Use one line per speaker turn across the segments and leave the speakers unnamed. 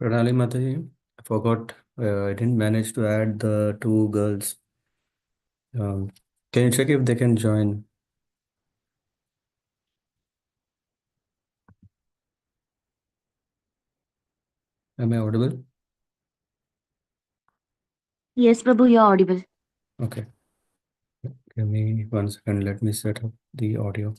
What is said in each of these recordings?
Pranali Mataji, I forgot. I didn't manage to add the two girls. Can you check if they can join? Am I audible?
Yes, Prabhu, you're audible.
Okay. Give me 1 second. Let me set up the audio.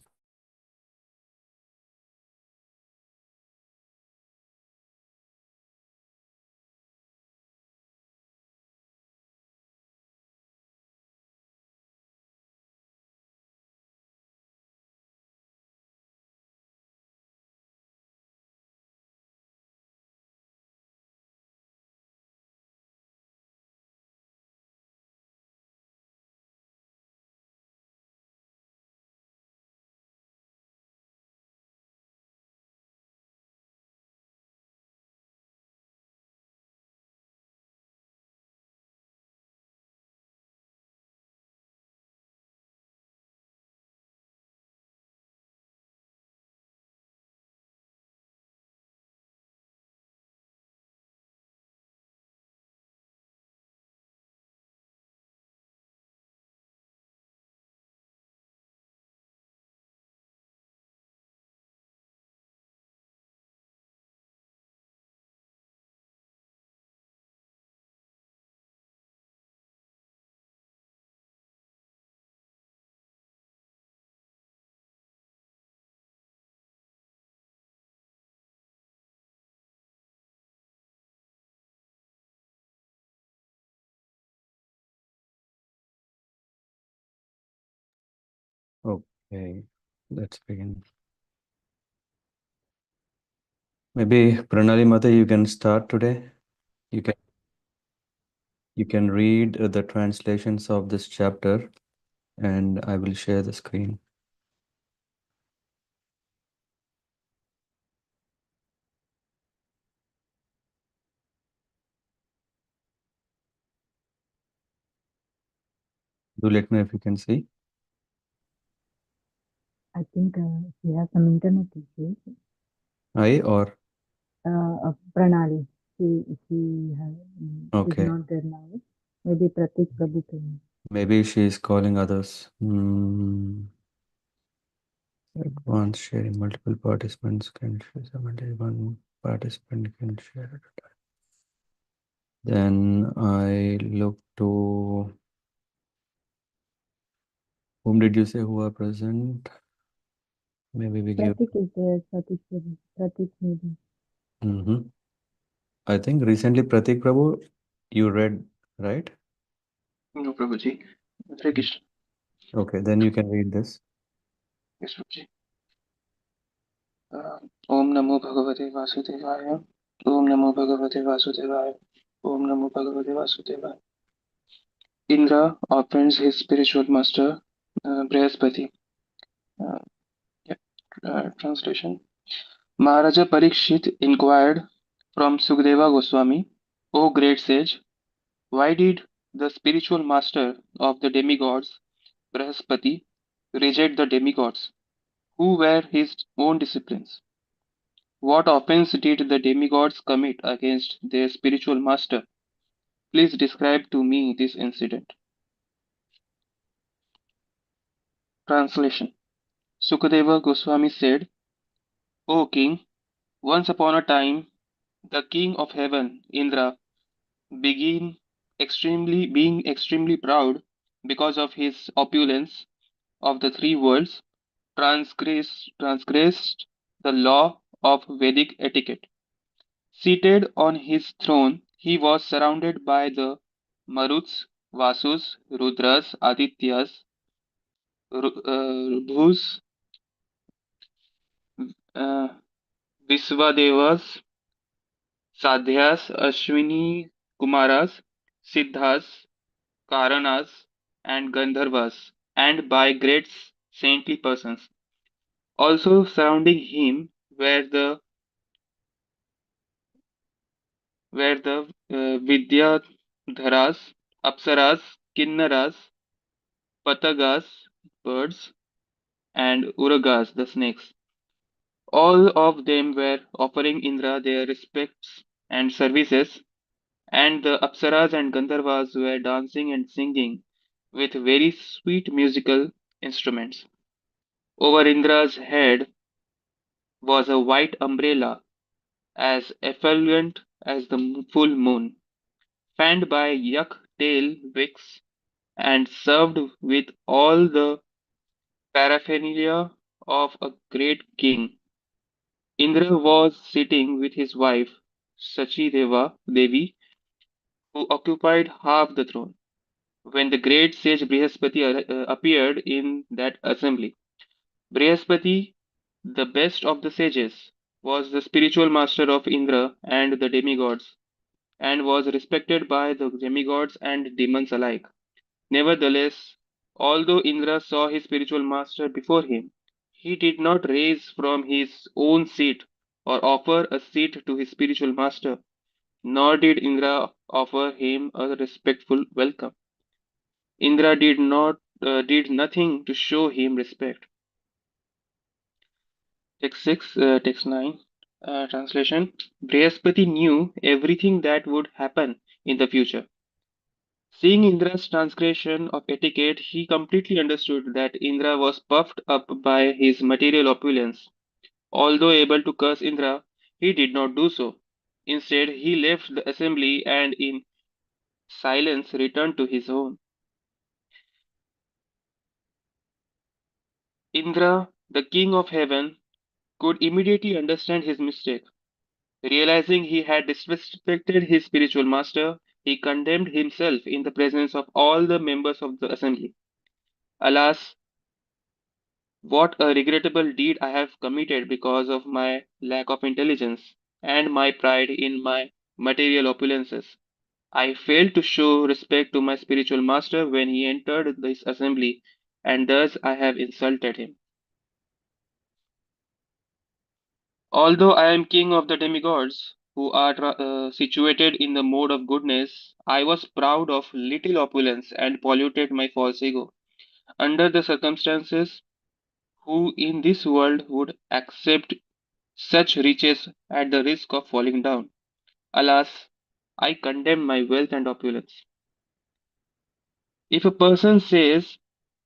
Okay, let's begin. Maybe Pranali Mata, you can start today. You can read the translations of this chapter, and I will share the screen. Do let me know if you can see.
I think she has some internet issues.
I or
Pranali, she has, is
okay.
not there now. Maybe Pratik Prabhu can.
Maybe she is calling others. Once sharing multiple participants can share simultaneously. One participant can share at a time. Then I look to whom did you say who are present? Maybe we give.
Pratik is there. Pratik maybe.
I think recently Pratik Prabhu, you read, right?
No, Prabhuji. Hare Krishna.
Okay, then you can read this.
Yes, Prabhuji. Om Namo Bhagavate Vasudevaya. Om Namo Bhagavate Vasudevaya. Om Namo Bhagavate Vasudevaya. Indra offends his spiritual master, Bṛhaspati. Uh, yeah, translation. Maharaja Parikshit inquired from Sukadeva Goswami, O great sage, why did the spiritual master of the demigods, Bṛhaspati, reject the demigods, who were his own disciples? What offense did the demigods commit against their spiritual master? Please describe to me this incident. Translation. Sukadeva Goswami said, O king, once upon a time, the king of heaven, Indra, being extremely proud because of his opulence of the three worlds, transgressed the law of Vedic etiquette. Seated on his throne, he was surrounded by the Maruts, Vasus, Rudras, Adityas, Bhus, uh, Visvadevas, Sadhyas, Ashwini Kumaras, Siddhas, Karanas, and Gandharvas, and by great saintly persons. Also surrounding him were the Vidyadharas, Apsaras, Kinnaras, Patagas, birds, and Uragas, the snakes. All of them were offering Indra their respects and services, and the Apsaras and Gandharvas were dancing and singing with very sweet musical instruments. Over Indra's head was a white umbrella as effulgent as the full moon, fanned by yak-tail wicks and served with all the paraphernalia of a great king. Indra was sitting with his wife, Devi, who occupied half the throne, when the great sage Bṛhaspati appeared in that assembly. Bṛhaspati, the best of the sages, was the spiritual master of Indra and the demigods, and was respected by the demigods and demons alike. Nevertheless, although Indra saw his spiritual master before him, he did not rise from his own seat or offer a seat to his spiritual master, nor did Indra offer him a respectful welcome. Indra did nothing to show him respect. Text 9, translation. Brihaspati knew everything that would happen in the future. Seeing Indra's transgression of etiquette, he completely understood that Indra was puffed up by his material opulence. Although able to curse Indra, he did not do so. Instead, he left the assembly and in silence returned to his home. Indra, the king of heaven, could immediately understand his mistake. Realizing he had disrespected his spiritual master, he condemned himself in the presence of all the members of the assembly. Alas, what a regrettable deed I have committed because of my lack of intelligence and my pride in my material opulences. I failed to show respect to my spiritual master when he entered this assembly, and thus I have insulted him. Although I am king of the demigods, who are situated in the mode of goodness, I was proud of little opulence and polluted my false ego. Under the circumstances, who in this world would accept such riches at the risk of falling down? Alas, I condemn my wealth and opulence. If a person says,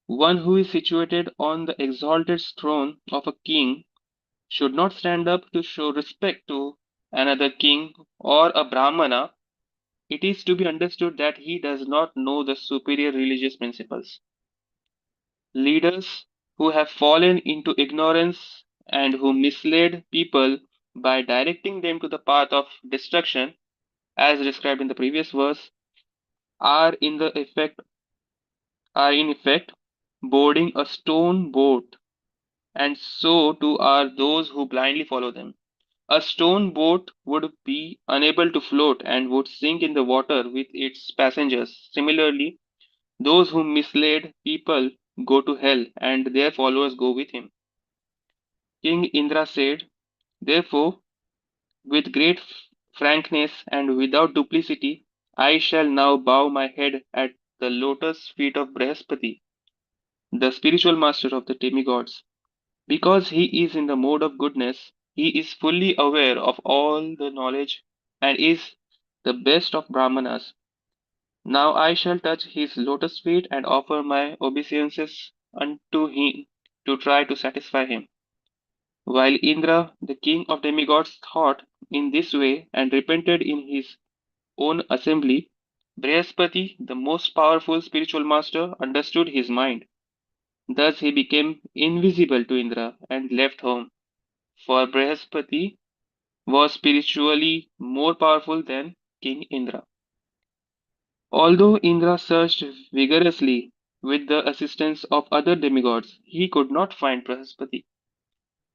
one who is situated on the exalted throne of a king should not stand up to show respect to another king or a Brahmana, it is to be understood that he does not know the superior religious principles. Leaders who have fallen into ignorance and who mislead people by directing them to the path of destruction, as described in the previous verse, are in effect boarding a stone boat, and so too are those who blindly follow them. A stone boat would be unable to float and would sink in the water with its passengers. Similarly, those who mislead people go to hell and their followers go with him. King Indra said, therefore, with great frankness and without duplicity, I shall now bow my head at the lotus feet of Bṛhaspati, the spiritual master of the demigods. Because he is in the mode of goodness, he is fully aware of all the knowledge and is the best of Brahmanas. Now I shall touch his lotus feet and offer my obeisances unto him to try to satisfy him. While Indra, the king of demigods, thought in this way and repented in his own assembly, Bṛhaspati, the most powerful spiritual master, understood his mind. Thus he became invisible to Indra and left home. For Bṛhaspati was spiritually more powerful than King Indra. Although Indra searched vigorously with the assistance of other demigods, he could not find Bṛhaspati.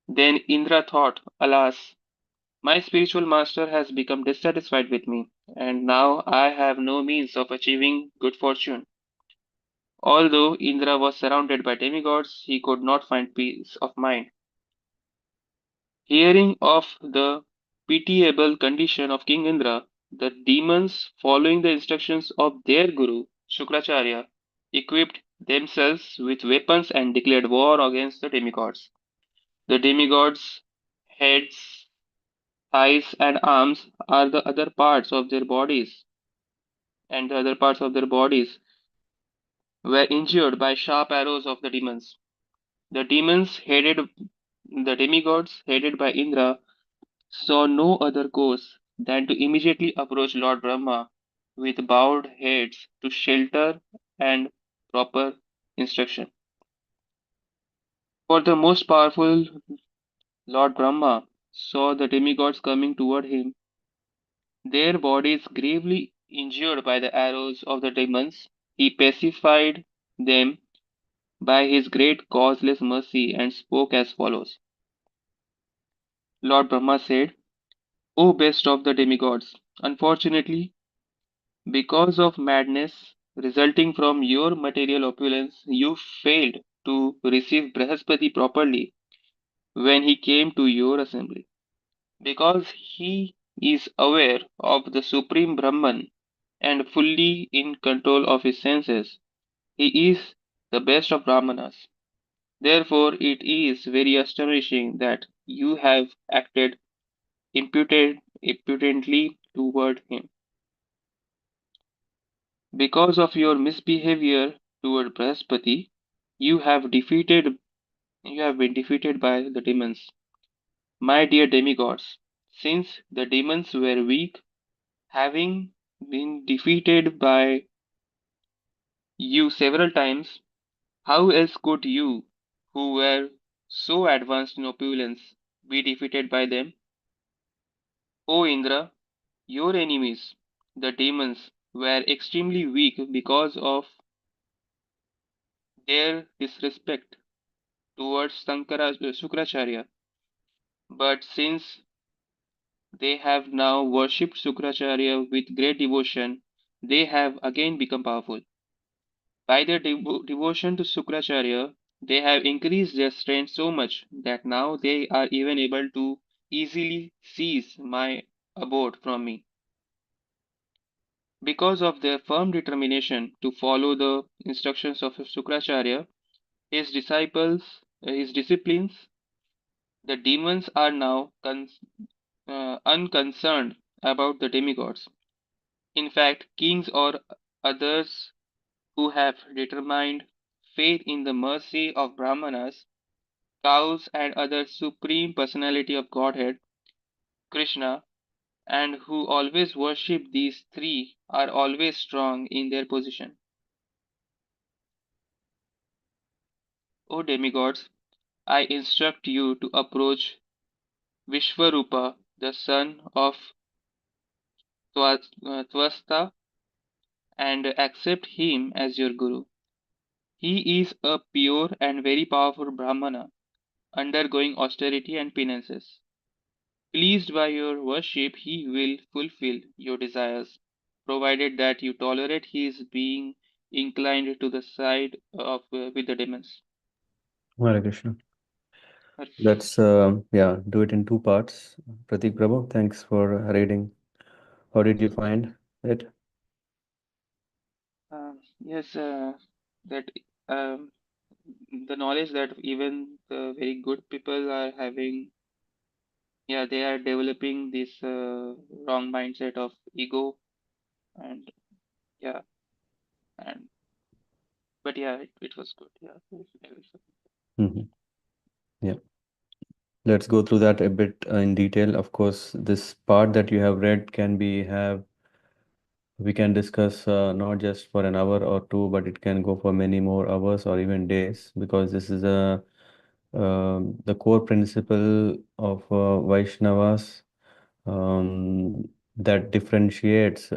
Then Indra thought, alas, my spiritual master has become dissatisfied with me, and now I have no means of achieving good fortune. Although Indra was surrounded by demigods, he could not find peace of mind. Hearing of the pitiable condition of King Indra, the demons, following the instructions of their guru, Shukracharya, equipped themselves with weapons and declared war against the demigods. The demigods' heads eyes and arms are the other parts of their bodies, and the other parts of their bodies were injured by sharp arrows of the demons. The demons headed the demigods headed by Indra saw no other course than to immediately approach Lord Brahma with bowed heads to shelter and proper instruction. For the most powerful Lord Brahma saw the demigods coming toward him, their bodies gravely injured by the arrows of the demons. He pacified them by his great causeless mercy and spoke as follows. Lord Brahma said, O best of the demigods, unfortunately, because of madness resulting from your material opulence, you failed to receive Bṛhaspati properly when he came to your assembly. Because he is aware of the Supreme Brahman and fully in control of his senses, he is the best of Brahmanas. Therefore, it is very astonishing that you have acted impudently toward him. Because of your misbehavior toward Bṛhaspati, you have defeated you have been defeated by the demons. My dear demigods, since the demons were weak, having been defeated by you several times, how else could you, who were so advanced in opulence, be defeated by them? O Indra, your enemies, the demons, were extremely weak because of their disrespect towards Sukracharya. But since they have now worshipped Sukracharya with great devotion, they have again become powerful. By their devotion to Sukracharya, they have increased their strength so much that now they are even able to easily seize my abode from me. Because of their firm determination to follow the instructions of Sukracharya, his disciples, his disciplines, the demons are now unconcerned about the demigods. In fact, kings or others who have determined faith in the mercy of Brahmanas, cows, and other supreme personality of Godhead, Krishna, and who always worship these three are always strong in their position. O demigods, I instruct you to approach Vishvarupa, the son of Twasta, and accept him as your guru. He is a pure and very powerful Brahmana, undergoing austerity and penances. Pleased by your worship, he will fulfill your desires, provided that you tolerate his being inclined to the side of with the demons.
Hare Krishna.
Hare Krishna.
Let's do it in two parts. Pratik Prabhu, thanks for reading. How did you find it?
Yes, that um, the knowledge that even the very good people are having, yeah, they are developing this wrong mindset of ego, and yeah, and but yeah, it was good. Yeah,
Mhm. Yeah. Let's go through that a bit in detail. Of course, this part that you have read can be have we can discuss not just for an hour or two, but it can go for many more hours or even days because this is the core principle of Vaishnavas that differentiates.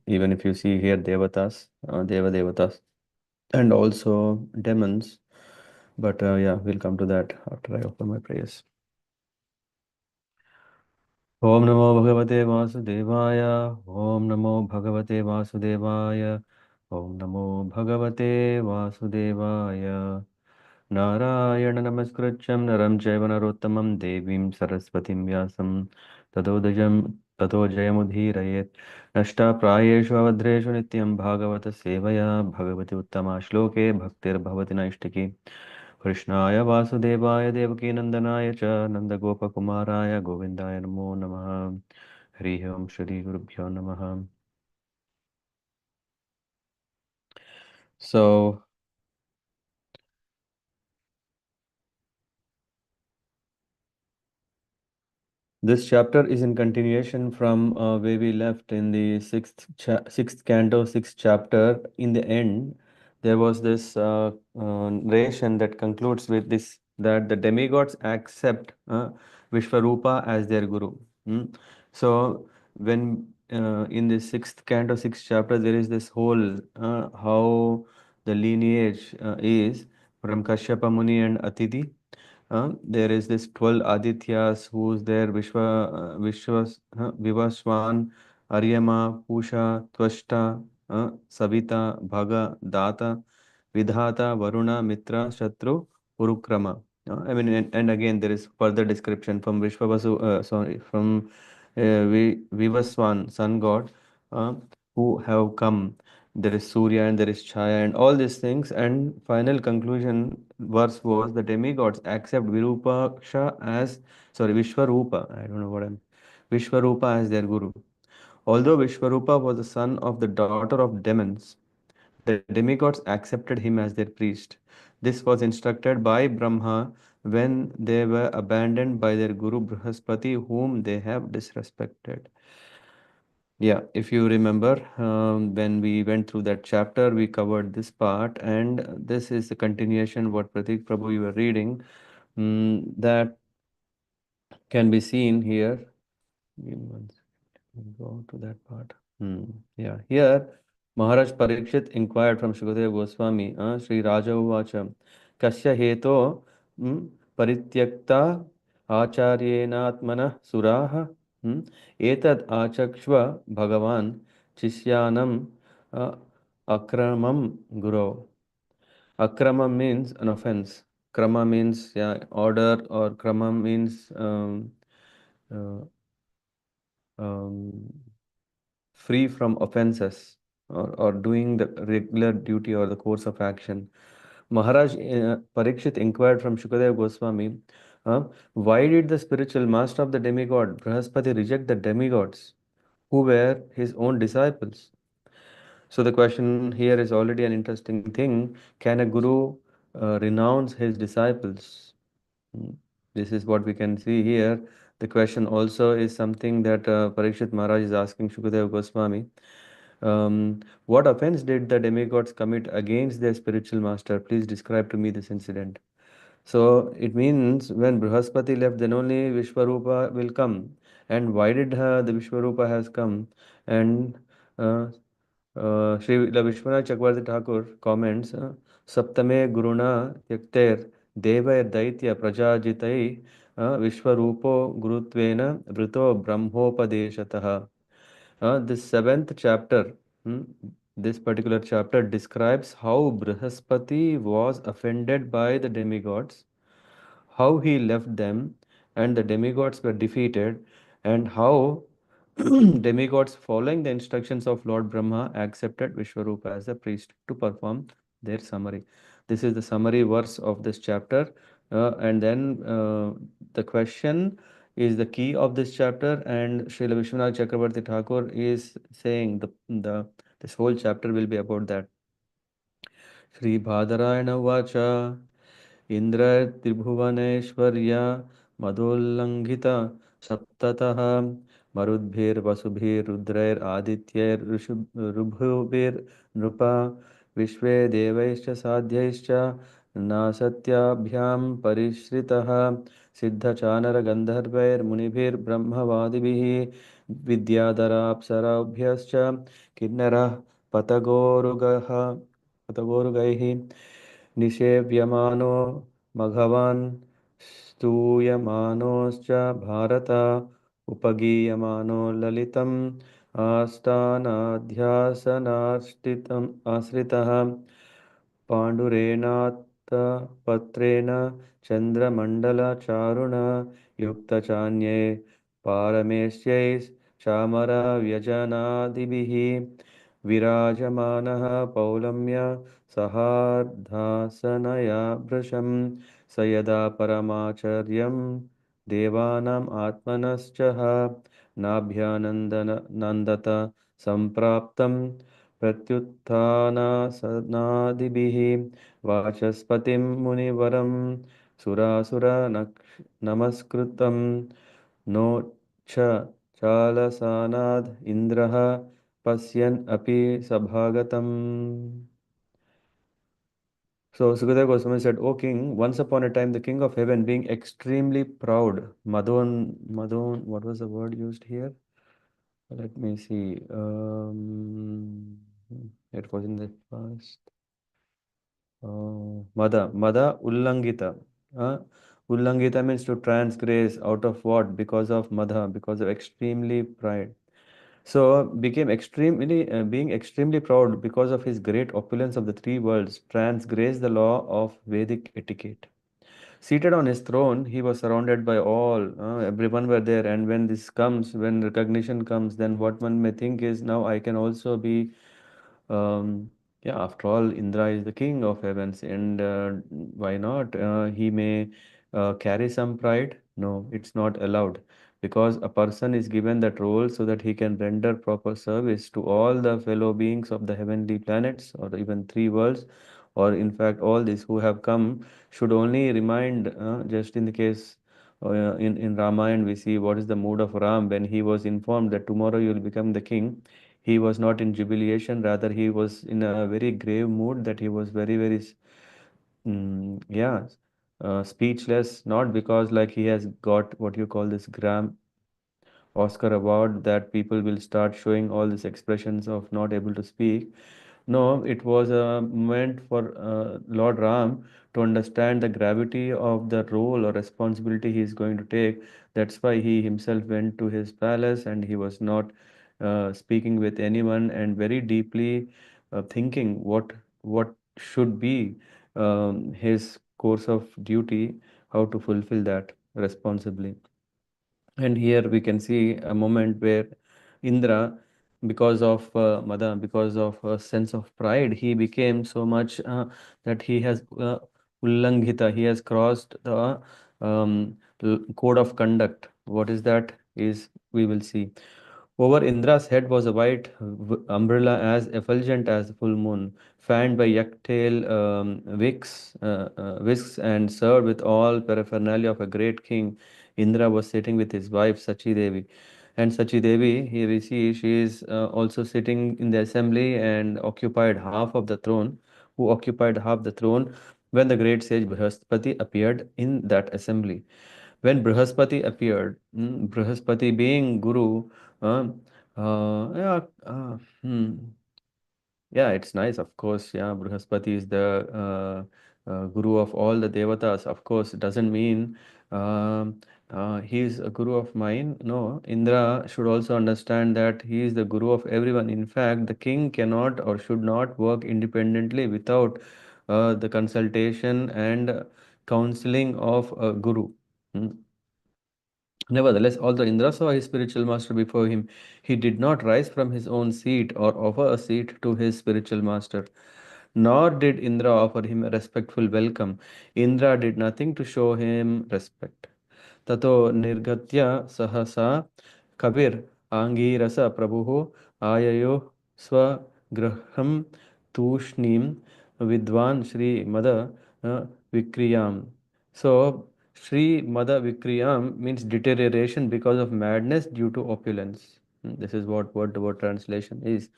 Even if you see here Devatas, Devatas, and also demons. But yeah, we'll come to that after I offer my prayers. Om Namo Bhagavate Vasudevaya. Om Namo Bhagavate Vasudevaya. Om Namo Bhagavate Vasudevaya. Narayana Namaskritcham Naram Chaiva Narottamam Devim Saraswatim Vyasam Tato Jayamudhirayet Nashta Prayeshu Avadreshu Nityam Bhagavata Sevaya Bhagavati Uttama Shloke Bhaktir Bhavati Naishtaki Krishnaya Vasudevaya Devakinandanaaya cha Nandagopakumaraya Govindaya Namo Namaha. Hri Om Shri Gurubhyo Namaha. So, this chapter is in continuation from where we left in the sixth canto, sixth chapter. In the end, there was this narration that concludes with this, that the demigods accept Vishvarupa as their guru. So, when in the sixth canto, sixth chapter, there is this whole how the lineage is from Kashyapa Muni and Atiti. There is this 12 Adityas who's there, Vivaswan, Aryama, Pusha, Twashta, Savita, Bhaga, Data, Vidhata, Varuna, Mitra, Shatru, Urukrama. I mean, and again, there is further description from from Vivaswan, sun god, uh, who have come. There is Surya and there is Chaya and all these things. And final conclusion verse was the demigods accept Vishwarupa. I don't know what I'm. Vishwarupa as their guru. Although Vishwarupa was the son of the daughter of demons, the demigods accepted him as their priest. This was instructed by Brahma when they were abandoned by their guru Bṛhaspati, whom they have disrespected. Yeah, if you remember, when we went through that chapter, we covered this part, and this is the continuation what Pratik Prabhu you were reading. That can be seen here. Give me one second. Go to that part. Yeah, here Maharaj Parikshit inquired from Shukadeva Goswami, Sri Raja Uvacha, Kasya Heto Parityakta Acharyenatmana Suraha Etad Achakshva Bhagavan Chisyanam uh, Akramam Guru. Akrama means an offense. Krama means order, or krama means uh, um, free from offenses, or doing the regular duty or the course of action. Maharaj Parikshit inquired from Shukadeva Goswami, why did the spiritual master of the demigod Bṛhaspati reject the demigods who were his own disciples? So the question here is already an interesting thing. Can a guru renounce his disciples? Hmm. This is what we can see here. The question also is something that Parikshit Maharaj is asking Shukadeva Goswami. What offense did the demigods commit against their spiritual master? Please describe to me this incident. So it means when Bṛhaspati left, then only Vishwarupa will come. And why did the Vishwarupa has come? And uh, Sri Vishwanath Chakravarti Thakur comments, Saptame Guruna Yakter Deva Daitya Prajajitai Vishwarupo Gurutvena Vrito Brahmopadeshataha. This seventh chapter, hmm, this particular chapter describes how Bṛhaspati was offended by the demigods, how he left them, and the demigods were defeated, and how demigods, following the instructions of Lord Brahma, accepted Vishwarupa as a priest to perform their summary. This is the summary verse of this chapter, and then the question is the key of this chapter, and Srila Vishwanath Chakravarti Thakur is saying the this whole chapter will be about that. Sri Bhadarayana Vacha Indra Tribhuvaneshwarya Madhollangita Saptataha Marudbhir Vasubhir Rudrair Adityair Rubhubhir Nrupa Vishve Devaischa Sadhyaischa Nasatyabhyam Parishritah Siddhachanara Gandharvair Munibhir Brahmavadibhi Vidyadharapsarabhyascha Kinnara Patagorugaihi निषेव्यमानो मघवान् स्तूयमानोश्च Bharat उपगीयमानो ललितम् आस्थानाध्यासनाश्रितम् आश्रितः पाण्डुरेणात्तपत्रेण चन्द्रमण्डलचारुण युक्तचान्ये पारमेश्यै चामरव्यजनादिभिः Virajamanaha Paulamya Sahardhasanaya Brasham Sayada Paramacharyam Devanam Atmanaschaha Nabhyanandana Nandata Sampraptam Pratyuthana Sanadibihi Vachaspatim Munivaram Surasura Namaskrutam No cha Chalasanad Indraha Pasyan Api Sabhagatam. So Sukadeva Goswami said, O king, once upon a time the king of heaven being extremely proud, Madon, what was the word used here? Let me see. It was in the past. Mada Ullangita. Uh, Ullangita means to transgress out of what? Because of Madha, because of extremely pride. So became extremely being extremely proud because of his great opulence of the three worlds, transgressed the law of Vedic etiquette. Seated on his throne, he was surrounded by all. Everyone were there, and when this comes, when recognition comes, then what one may think is now I can also be yeah, after all, Indra is the king of heavens, and why not? He may carry some pride. No, it's not allowed because a person is given that role so that he can render proper service to all the fellow beings of the heavenly planets or even three worlds, or in fact, all these who have come should only remind, just in the case. In Ramayana, we see what is the mood of Ram when he was informed that tomorrow you will become the king. He was not in jubilation, rather he was in a very grave mood, that he was very, very, yeah, speechless, not because like he has got what you call this gram Oscar award, that people will start showing all these expressions of not able to speak. No, it was a moment for Lord Ram to understand the gravity of the role or responsibility he is going to take. That's why he himself went to his palace and he was not speaking with anyone, and very deeply thinking what should be his course of duty, how to fulfill that responsibly. And here we can see a moment where Indra, because of Mada, because of a sense of pride, he became so much that he has ullangita, he has crossed the code of conduct. What is that? Is we will see. Over Indra's head was a white umbrella as effulgent as the full moon, fanned by yak-tail whisks and served with all paraphernalia of a great king. Indra was sitting with his wife Sachi Devi. And Sachi Devi, here we see, she is also sitting in the assembly and occupied half of the throne, who occupied half the throne when the great sage Bṛhaspati appeared in that assembly. When Bṛhaspati appeared, Bṛhaspati being Guru, uh, yeah, yeah, it's nice, of course. Yeah, Bṛhaspati is the guru of all the devatas. Of course, it doesn't mean he is a guru of mine. No, Indra should also understand that he is the guru of everyone. In fact, the king cannot or should not work independently without the consultation and counseling of a guru. Hmm. Nevertheless, although Indra saw his spiritual master before him, he did not rise from his own seat or offer a seat to his spiritual master. Nor did Indra offer him a respectful welcome. Indra did nothing to show him respect. Tato nirgatya sahasa kabir angirasa prabhu ayayo swagraham tushnim vidwan Shri Mada Vikriyam. So Sri Mada Vikriyam means deterioration because of madness due to opulence. This is what the word translation is.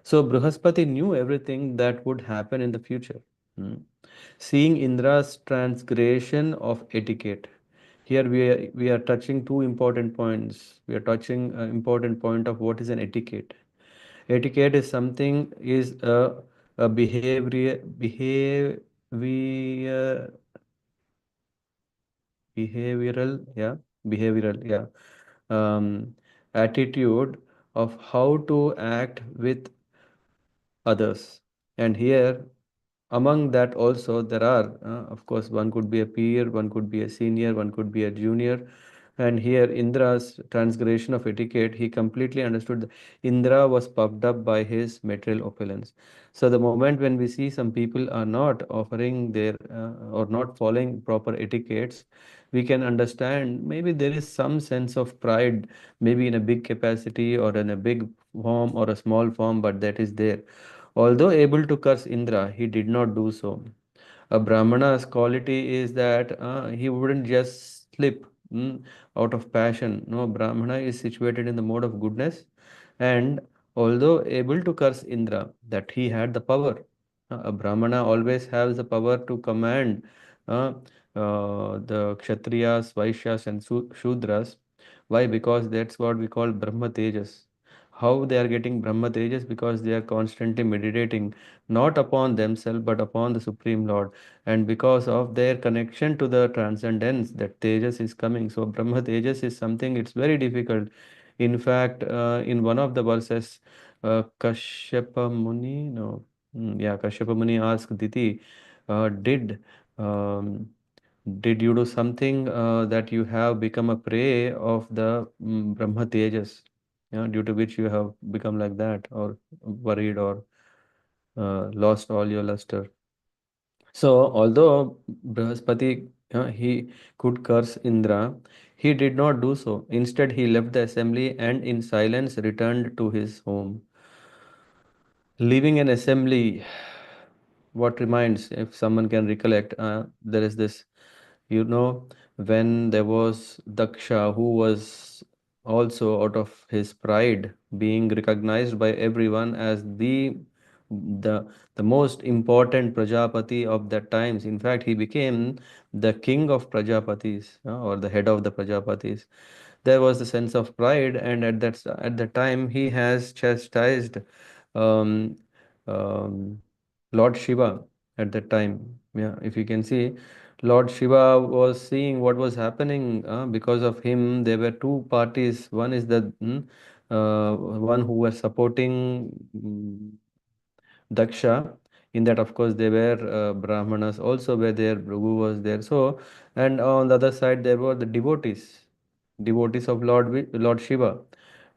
So Bṛhaspati knew everything that would happen in the future. Hmm. Seeing Indra's transgression of etiquette. Here we are touching two important points. We are touching an important point of what is an etiquette. Etiquette is something is a behavioral, yeah, behavioral, yeah, um, attitude of how to act with others. And here, among that also, there are, of course, one could be a peer, one could be a senior, one could be a junior. And here, Indra's transgression of etiquette, he completely understood that Indra was puffed up by his material opulence. So, the moment when we see some people are not offering their or not following proper etiquettes, we can understand maybe there is some sense of pride, maybe in a big capacity or in a big form or a small form, but that is there. Although able to curse Indra, he did not do so. A Brahmana's quality is that he wouldn't just slip out of passion. No, Brahmana is situated in the mode of goodness, and although able to curse Indra, that he had the power. A Brahmana always has the power to command uh, the Kshatriyas, Vaishyas, and Shudras. Why? Because that's what we call Brahma Tejas. How they are getting Brahma Tejas? Because they are constantly meditating not upon themselves but upon the Supreme Lord, and because of their connection to the transcendence, that Tejas is coming. So Brahma Tejas is something, it's very difficult. In fact, in one of the verses, Kashyapa Muni, no, Kashyapa Muni asked Diti, did um, did you do something that you have become a prey of the Brahma Tejas, due to which you have become like that, or worried, or lost all your luster? So, although Bṛhaspati, he could curse Indra, he did not do so. Instead, he left the assembly and in silence returned to his home. Leaving an assembly, what reminds, if someone can recollect, there is this, when there was Daksha, who was also out of his pride, being recognized by everyone as the the most important Prajapati of that times. In fact, he became the king of Prajapatis, or the head of the Prajapatis. There was a sense of pride, and at that time he has chastised um, um, Lord Shiva at that time. Yeah, if you can see, Lord Shiva was seeing what was happening. Because of him, there were two parties. One is the one who were supporting Daksha. In that, of course, there were Brahmanas also were there. Bhrigu was there. So, and on the other side, there were the devotees of Lord Shiva.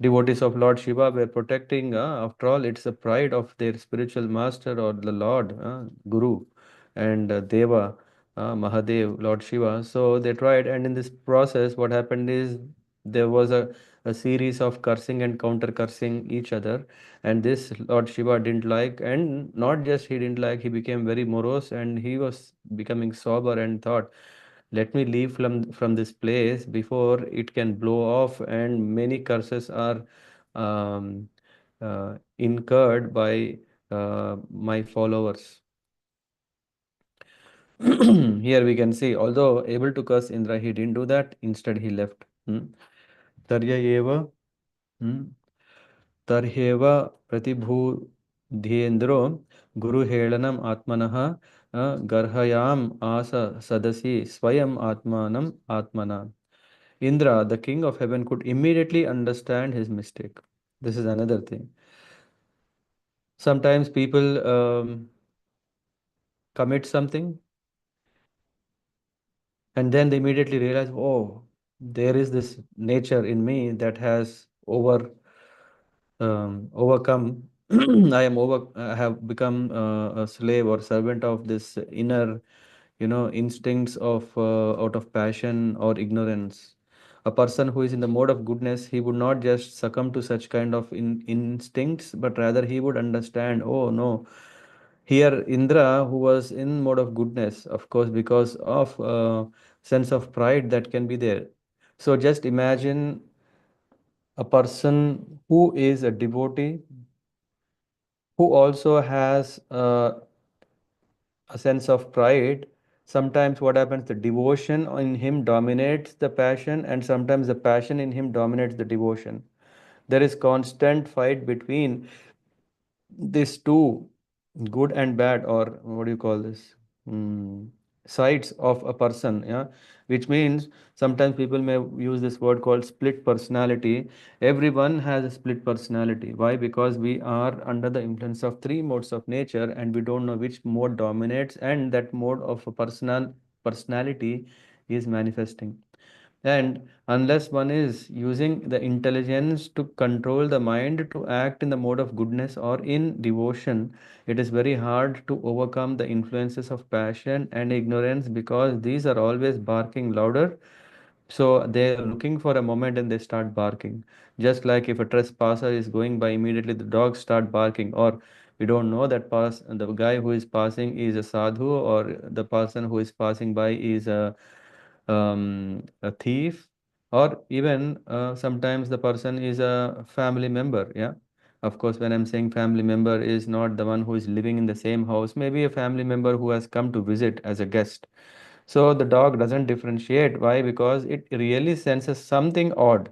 Devotees of Lord Shiva were protecting. After all, it's the pride of their spiritual master or the Lord, Guru, and Deva, Mahadev, Lord Shiva. So they tried, and in this process, what happened is there was a series of cursing and counter cursing each other, and this Lord Shiva didn't like, and not just he didn't like, he became very morose, and he was becoming sober and thought, let me leave from this place before it can blow off and many curses are um, incurred by my followers. Here we can see, although able to curse Indra, he didn't do that. Instead, he left. Tarya eva, तर्ह्येव प्रतिबुध्येन्द्रो गुरुहेळनम् आत्मनः गर्हयाम् आस सदसि स्वयम् आत्मानम् आत्मना. Indra, the king of heaven, could immediately understand his mistake. This is another thing. Sometimes people commit something and then they immediately realize, oh, there is this nature in me that has overcome. I have become a slave or servant of this inner, instincts of out of passion or ignorance. A person who is in the mode of goodness, he would not just succumb to such kind of instincts, but rather he would understand, oh no, here Indra, who was in mode of goodness, of course, because of sense of pride that can be there. So just imagine a person who is a devotee, who also has a sense of pride. Sometimes what happens, the devotion in him dominates the passion, and sometimes the passion in him dominates the devotion. There is constant fight between these two, good and bad, or what do you call this? Hmm, sides of a person, yeah, which means sometimes people may use this word called split personality. Everyone has a split personality. Why? Because we are under the influence of three modes of nature, and we don't know which mode dominates, and that mode of a personality is manifesting. And unless one is using the intelligence to control the mind to act in the mode of goodness or in devotion, it is very hard to overcome the influences of passion and ignorance, because these are always barking louder. So they are looking for a moment and they start barking. Just like if a trespasser is going by, immediately the dogs start barking. Or we don't know that the guy who is passing is a sadhu, or the person who is passing by is a thief, or even sometimes the person is a family member. Yeah, of course, when I'm saying family member, is not the one who is living in the same house, maybe a family member who has come to visit as a guest. So the dog doesn't differentiate. Why? Because it really senses something odd,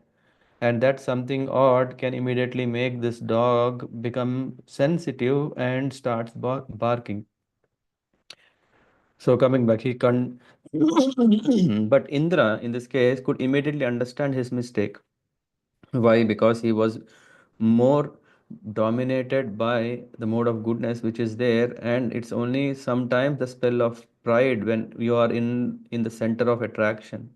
and that something odd can immediately make this dog become sensitive and starts barking. So coming back, but Indra in this case could immediately understand his mistake. Why? Because he was more dominated by the mode of goodness which is there, and it's only sometimes the spell of pride when you are in the center of attraction.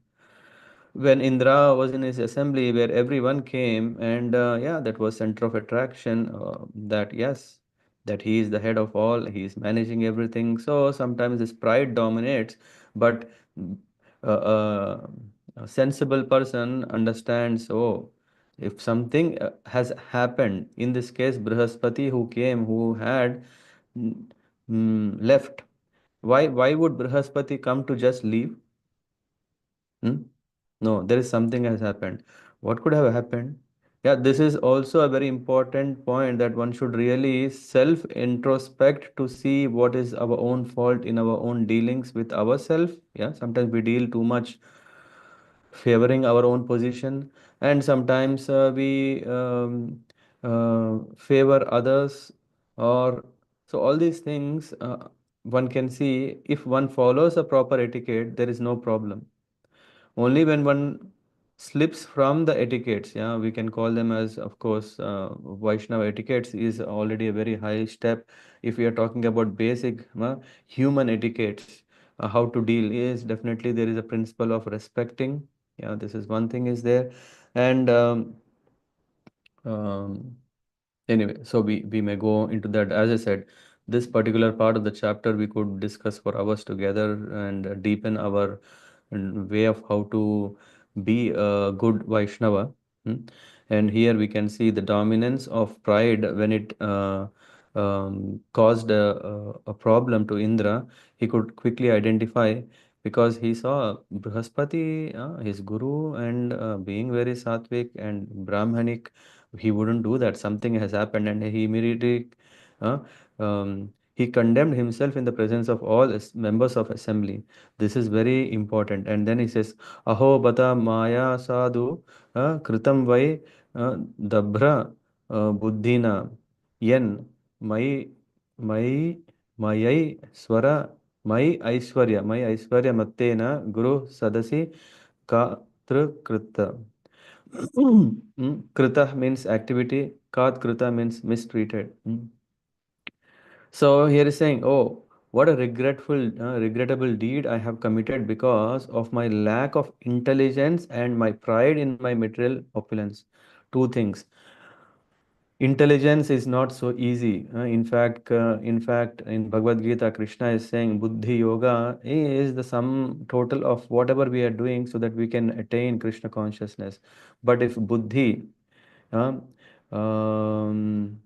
When Indra was in his assembly where everyone came, and yeah, that was center of attraction, that yes, that he is the head of all, he is managing everything. So sometimes this pride dominates, but uh, a sensible person understands, oh, if something has happened, in this case, Bṛhaspati who came, who had mm, left. Why would Bṛhaspati come to just leave? Hmm? No, there is something has happened. What could have happened? Yeah, this is also a very important point, that one should really self introspect to see what is our own fault in our own dealings with ourselves. Yeah, sometimes we deal too much favoring our own position, and sometimes we favor others, or so all these things one can see. If one follows a proper etiquette, there is no problem. Only when one slips from the etiquettes, yeah, we can call them as, of course, Vaishnava etiquettes is already a very high step. If we are talking about basic human etiquettes, how to deal, is definitely there is a principle of respecting. Yeah, this is one thing is there. And um, anyway, so we may go into that. As I said, this particular part of the chapter we could discuss for hours together, and deepen our way of how to be a good Vaishnava. Hmm. And here we can see the dominance of pride when it caused a problem to Indra. He could quickly identify, because he saw Bṛhaspati, his guru, and being very sattvic and Brahmanic, he wouldn't do that. Something has happened, and he immediately he condemned himself in the presence of all members of assembly. This is very important. And then he says, Aho bata maya sadhu kritam vai dabra buddhina yen mai mai mayai swara mai aishwarya mattena guru sadasi ka krita. Krita means activity, kat krita means mistreated. So here is saying, oh, what a regrettable deed I have committed because of my lack of intelligence and my pride in my material opulence. Two things. Intelligence is not so easy. In fact, in Bhagavad Gita, Krishna is saying Buddhi Yoga is the sum total of whatever we are doing so that we can attain Krishna consciousness. But if Buddhi, uh, um,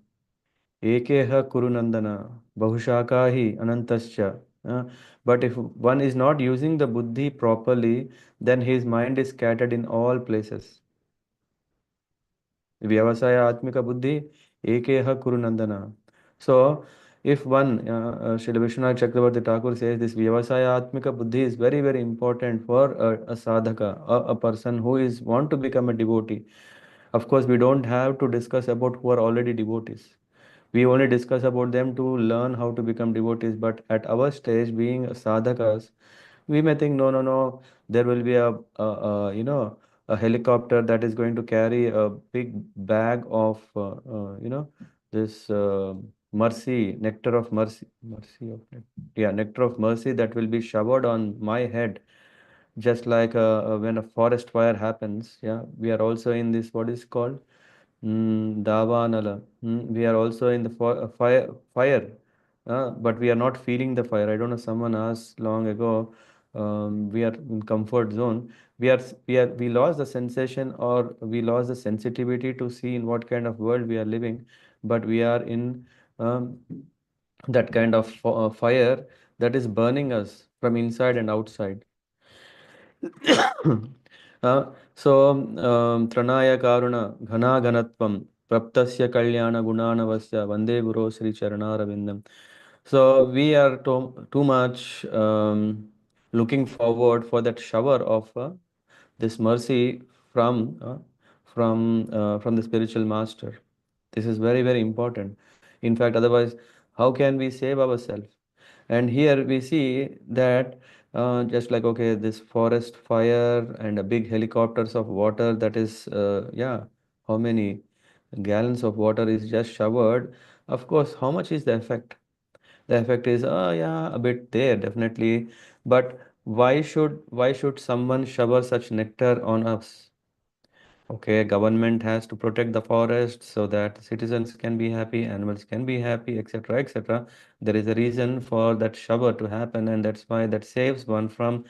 Ekeha Kurunandana, Bahushaka hi Anantascha. But if one is not using the buddhi properly, then his mind is scattered in all places. Vyavasaya Atmika Buddhi, Ekeha Kurunandana. So, if one, Srila Vishwanath Chakravarti Thakur says this Vyavasaya Atmika Buddhi is very, very important for a sadhaka, a person who is want to become a devotee. Of course, we don't have to discuss about who are already devotees. We only discuss about them to learn how to become devotees. But at our stage, being sadhakas, we may think, no, no, no, there will be a helicopter that is going to carry a big bag of, this mercy, nectar of mercy, yeah, nectar of mercy that will be showered on my head. just like when a forest fire happens, yeah, we are also in this, what is called? Davanala. We are also in the fire, but we are not feeling the fire. I don't know, someone asked long ago, we are in comfort zone. We lost the sensation, or we lost the sensitivity to see in what kind of world we are living, but we are in um, that kind of fire that is burning us from inside and outside. Tranaya Karuna Ghana Ganatvam Praptasya Kalyana Gunanavasya Vande Guru Sri Charanaravindam. So we are too much looking forward for that shower of this mercy from from the spiritual master. This is very, very important. In fact, otherwise, how can we save ourselves? And here we see that just like, okay, this forest fire and a big helicopters of water, that is, yeah, how many gallons of water is just showered. Of course, how much is the effect? The effect is, yeah, a bit there, definitely. But why should someone shower such nectar on us? Okay, government has to protect the forest so that citizens can be happy, animals can be happy, etc., etc. There is a reason for that shower to happen, and that's why that saves one from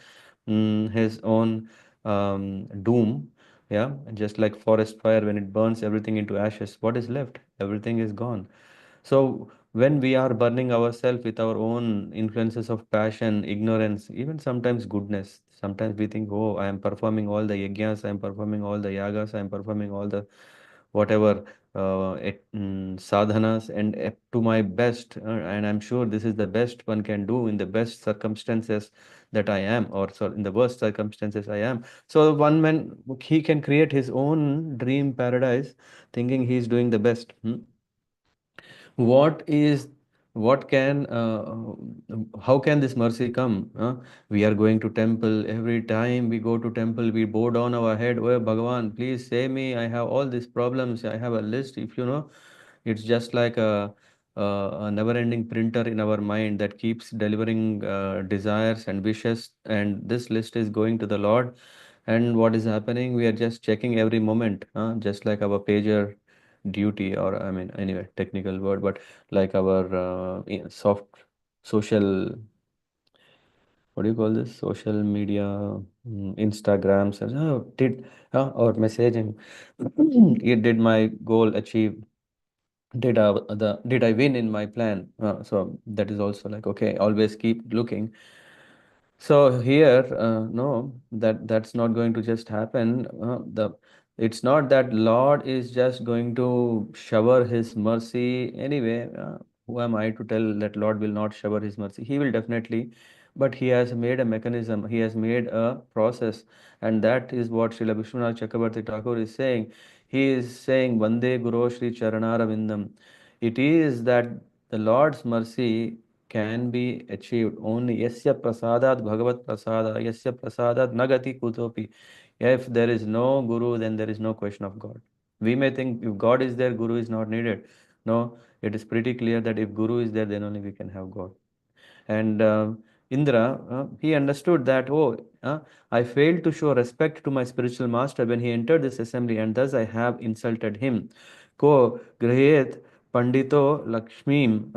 his own doom. Yeah, just like forest fire, when it burns everything into ashes, what is left? Everything is gone. So when we are burning ourselves with our own influences of passion, ignorance, even sometimes goodness, sometimes we think, oh, I am performing all the yajnas, I am performing all the yagas, I am performing all the whatever sadhanas, and to my best, and I'm sure this is the best one can do in the best circumstances that I am, or so in the worst circumstances I am. So one man, he can create his own dream paradise, thinking he is doing the best. What is, what can, how can this mercy come? We are going to temple. Every time we go to temple, we bow down our head, oh Bhagavan, please save me, I have all these problems, I have a list. If you know, it's just like a never-ending printer in our mind that keeps delivering desires and wishes, and this list is going to the Lord. And what is happening? We are just checking every moment, just like our pager duty, or I mean, anyway, technical word, but like our soft social, what do you call this? Social media, Instagrams, and or messaging. It did my goal achieve? Did I win in my plan? So that is also like, okay, always keep looking. So here, no, that's not going to just happen. It's not that Lord is just going to shower His mercy anyway. Who am I to tell that Lord will not shower His mercy? He will definitely, but He has made a mechanism. He has made a process, and that is what Srila Vishwanath Chakrabarti Thakur is saying. He is saying, "Vande Guru Shri Charanara Vindam." It is that the Lord's mercy can be achieved only yasya prasadat bhagavat prasada yasya prasadat nagati kutopi. If there is no guru, then there is no question of God. We may think if God is there, guru is not needed. No, it is pretty clear that if guru is there, then only we can have God. And Indra, he understood that, oh, I failed to show respect to my spiritual master when he entered this assembly, and thus I have insulted him. Ko grayet pandito lakshmim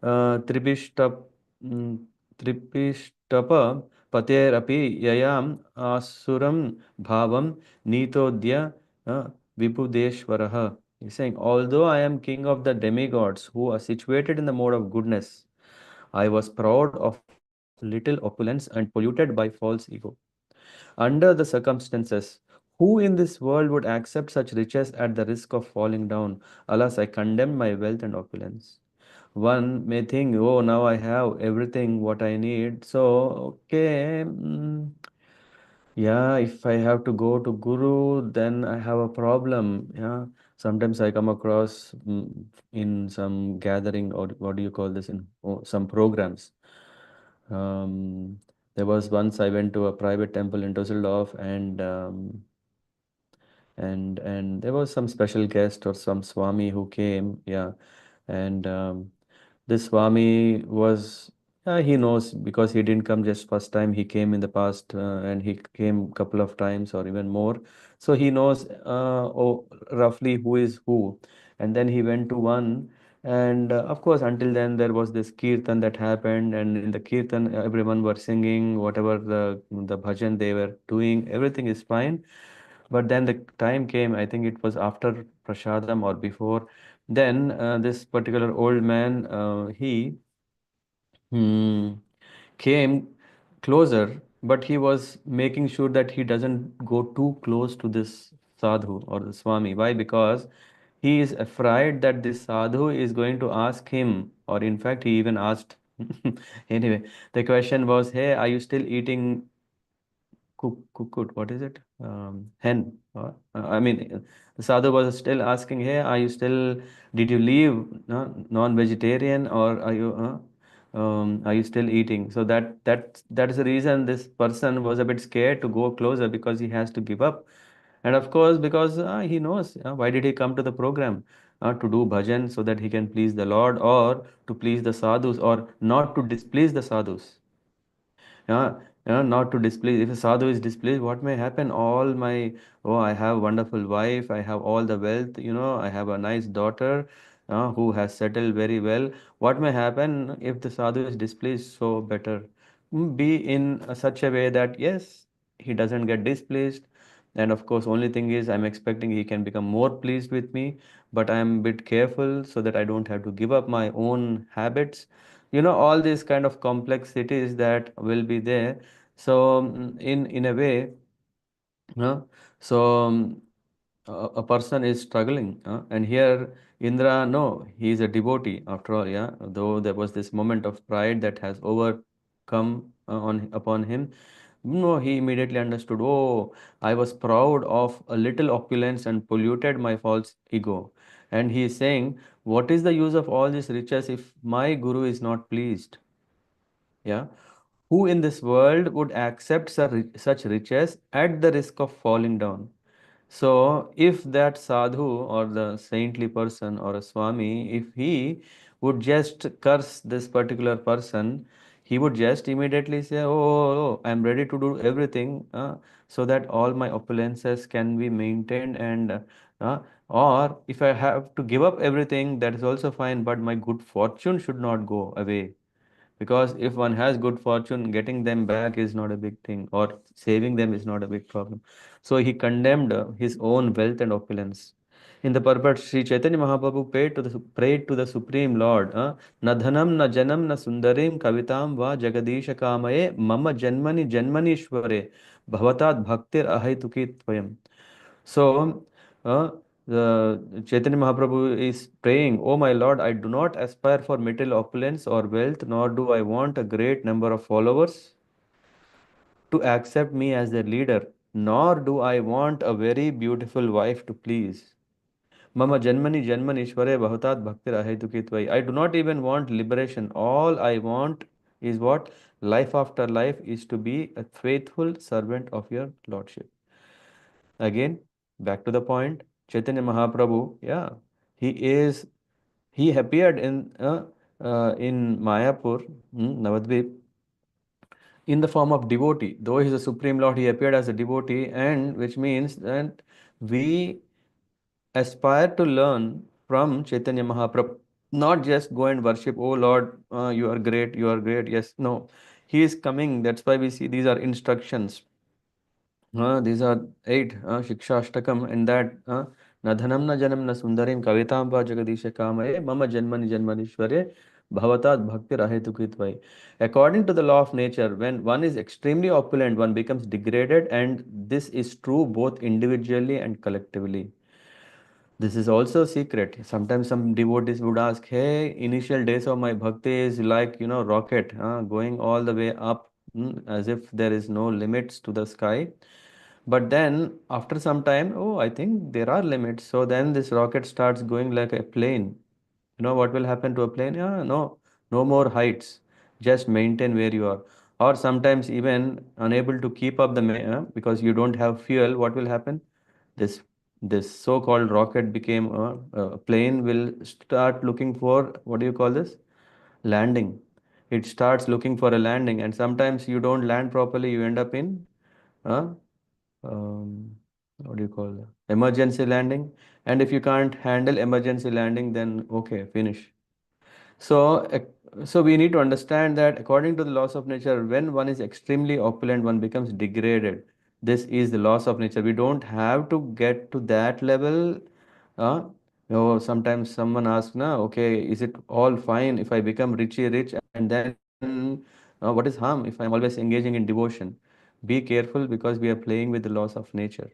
tripistap mm, tripistapa pater api yayam asuram bhavam nitodya vipudeshwaraha. He's saying, although I am king of the demigods who are situated in the mode of goodness, I was proud of little opulence and polluted by false ego. Under the circumstances, who in this world would accept such riches at the risk of falling down? Alas, I condemn my wealth and opulence. One may think, oh, now I have everything what I need. So, okay, yeah, if I have to go to Guru, then I have a problem. Yeah, sometimes I come across in some gathering, or what do you call this, in some programs. Um, there was once I went to a private temple in Düsseldorf, and there was some special guest or some Swami who came. Yeah, and this Swami was He knows because he didn't come just first time. He came in the past, and he came couple of times or even more. So he knows roughly who is who. And then he went to one. And of course, until then there was this kirtan that happened, and in the kirtan everyone were singing whatever the bhajan they were doing. Everything is fine. But then the time came. I think it was after prasadam or before. Then this particular old man, he. Hmm, came closer, but he was making sure that he doesn't go too close to this sadhu or the Swami. Why? Because he is afraid that this sadhu is going to ask him, or in fact, he even asked. Anyway, the question was, hey, are you still eating cooked? What is it? Hen. I mean, the sadhu was still asking, hey, did you leave non-vegetarian or are you still eating? So that is the reason this person was a bit scared to go closer because he has to give up. And of course, because he knows why did he come to the program? To do bhajan so that he can please the Lord or to please the sadhus or not to displease the sadhus. Yeah, yeah, not to displease. If a sadhu is displeased, what may happen? Oh, I have wonderful wife, I have all the wealth, I have a nice daughter who has settled very well. What may happen if the sadhu is displeased? So better be in such a way that yes, he doesn't get displeased. And of course, only thing is, I'm expecting he can become more pleased with me, but I'm a bit careful so that I don't have to give up my own habits, all these kind of complexities that will be there. So in a way, uh, so a person is struggling, and here Indra, no, he is a devotee after all, yeah, though there was this moment of pride that has overcome on upon him. No, he immediately understood, oh, I was proud of a little opulence and polluted my false ego. And he is saying, what is the use of all these riches if my guru is not pleased? Yeah. Who in this world would accept such riches at the risk of falling down? So, if that sadhu or the saintly person or a swami, if he would just curse this particular person, he would just immediately say, oh, I'm ready to do everything so that all my opulences can be maintained. Uh, or if I have to give up everything, that is also fine, but my good fortune should not go away. Because if one has good fortune, getting them back is not a big thing, or saving them is not a big problem. So he condemned his own wealth and opulence. In the purport, Sri Chaitanya Mahaprabhu prayed to the Supreme Lord, Na dhanam, na janam, na sundarim, kavitam va jagadisha kamaye, mama janmani janmanishware, bhavatat bhaktir ahaituki tvayam. So, the Chaitanya Mahaprabhu is praying, oh my Lord, I do not aspire for material opulence or wealth, nor do I want a great number of followers to accept me as their leader, nor do I want a very beautiful wife to please. Mama Janmani Janmanishware Bhavatat Bhaktir Ahaitukitwai. I do not even want liberation. All I want is what? Life after life is to be a faithful servant of your Lordship. Again, back to the point, Chaitanya Mahaprabhu, yeah, he is he appeared in Mayapur, Navadvip, in the form of devotee. Though he is a supreme lord, he appeared as a devotee, and which means that we aspire to learn from Chaitanya Mahaprabhu, not just go and worship. Oh Lord, you are great, you are great. Yes, no, he is coming. That's why we see these are instructions. These are eight Shiksha Ashtakam, and that na dhanam na janam na sundarim kavitam va jagadisha kamaye mama janmani janmanishware bhavatat bhakti rahetukritvai. According to the law of nature, when one is extremely opulent, one becomes degraded, and this is true both individually and collectively. This is also a secret. Sometimes some devotees would ask, hey, initial days of my bhakti is like, rocket, going all the way up, as if there is no limits to the sky. But then after some time, oh, I think there are limits. So then this rocket starts going like a plane. You know what will happen to a plane? Yeah, no, no more heights. Just maintain where you are. Or sometimes even unable to keep up because you don't have fuel. What will happen? This this so-called rocket became a plane will start looking for what do you call this? Landing. It starts looking for a landing, and sometimes you don't land properly. You end up in uh, what do you call that? Emergency landing. And if you can't handle emergency landing, then okay, finish. So, so we need to understand that according to the laws of nature, when one is extremely opulent, one becomes degraded. This is the laws of nature. We don't have to get to that level. Uh, Sometimes someone asks, "Na, okay, is it all fine if I become rich and then what is harm if I'm always engaging in devotion?" Be careful because we are playing with the laws of nature.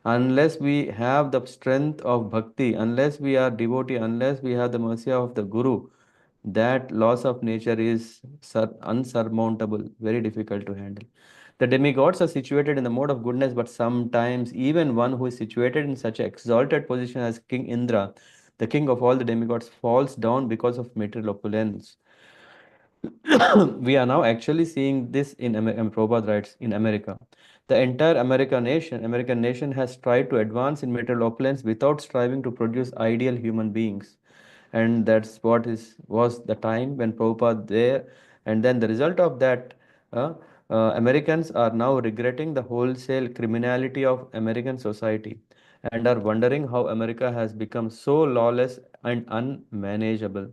Unless we have the strength of bhakti, unless we are devotee, unless we have the mercy of the Guru, that loss of nature is unsurmountable, very difficult to handle. The demigods are situated in the mode of goodness, but sometimes even one who is situated in such an exalted position as King Indra, the king of all the demigods, falls down because of material opulence. We are now actually seeing this in Prabhupada writes in America. The entire American nation has tried to advance in material opulence without striving to produce ideal human beings. And that's what is was the time when Prabhupada there. And then the result of that, uh, Americans are now regretting the wholesale criminality of American society and are wondering how America has become so lawless and unmanageable.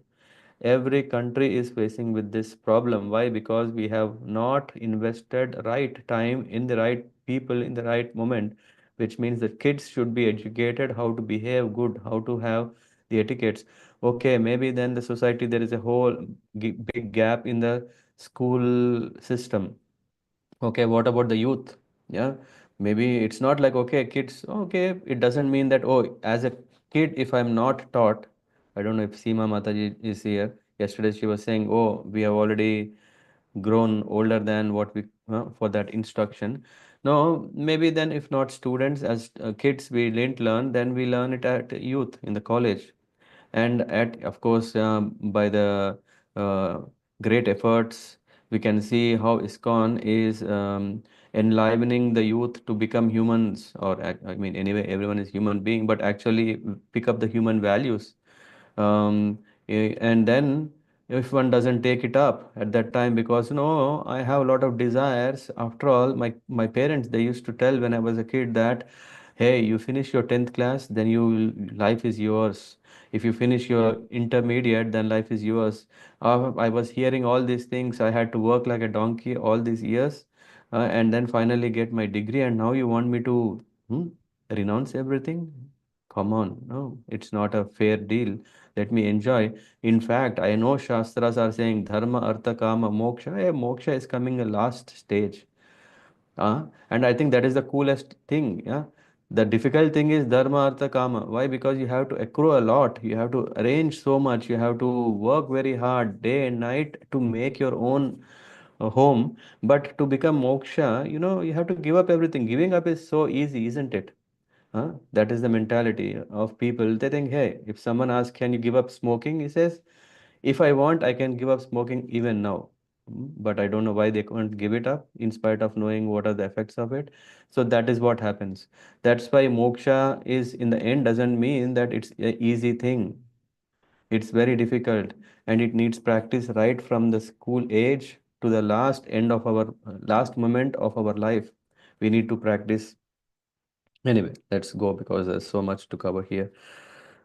Every country is facing with this problem. Why? Because we have not invested right time in the right people in the right moment, which means that kids should be educated how to behave good, how to have the etiquettes. Okay, maybe then the society there is a whole big gap in the school system. Okay, what about the youth? Yeah, maybe it's not like, okay, kids, okay, it doesn't mean that, oh, as a kid, if I'm not taught, I don't know if Seema Mataji is here. Yesterday she was saying, oh, we have already grown older than what we for that instruction. No, maybe then if not students, as kids, we didn't learn, then we learn it at youth in the college. And at, of course, by the uh, great efforts, we can see how ISKCON is enlivening the youth to become humans, or I mean, anyway, everyone is human being, but actually pick up the human values. And then if one doesn't take it up at that time, because no, I have a lot of desires. After all, my parents, they used to tell when I was a kid that, hey, you finish your 10th class, then life is yours. If you finish your intermediate, then life is yours. I was hearing all these things. I had to work like a donkey all these years, and then finally get my degree. And now you want me to renounce everything? Come on, no, it's not a fair deal. Let me enjoy. In fact, I know Shastras are saying dharma, artha, kama, moksha. Hey, moksha is coming a last stage. And I think that is the coolest thing. Yeah. The difficult thing is dharma, artha, kama. Why? Because you have to accrue a lot. You have to arrange so much. You have to work very hard day and night to make your own home. But to become moksha, you have to give up everything. Giving up is so easy, isn't it? That is the mentality of people. They think, hey, if someone asks, can you give up smoking? He says, if I want, I can give up smoking even now. But I don't know why they can't give it up in spite of knowing what are the effects of it. So that is what happens. That's why moksha is in the end doesn't mean that it's an easy thing. It's very difficult and it needs practice right from the school age to the last end of our last moment of our life. We need to practice. Anyway, let's go because there's so much to cover here.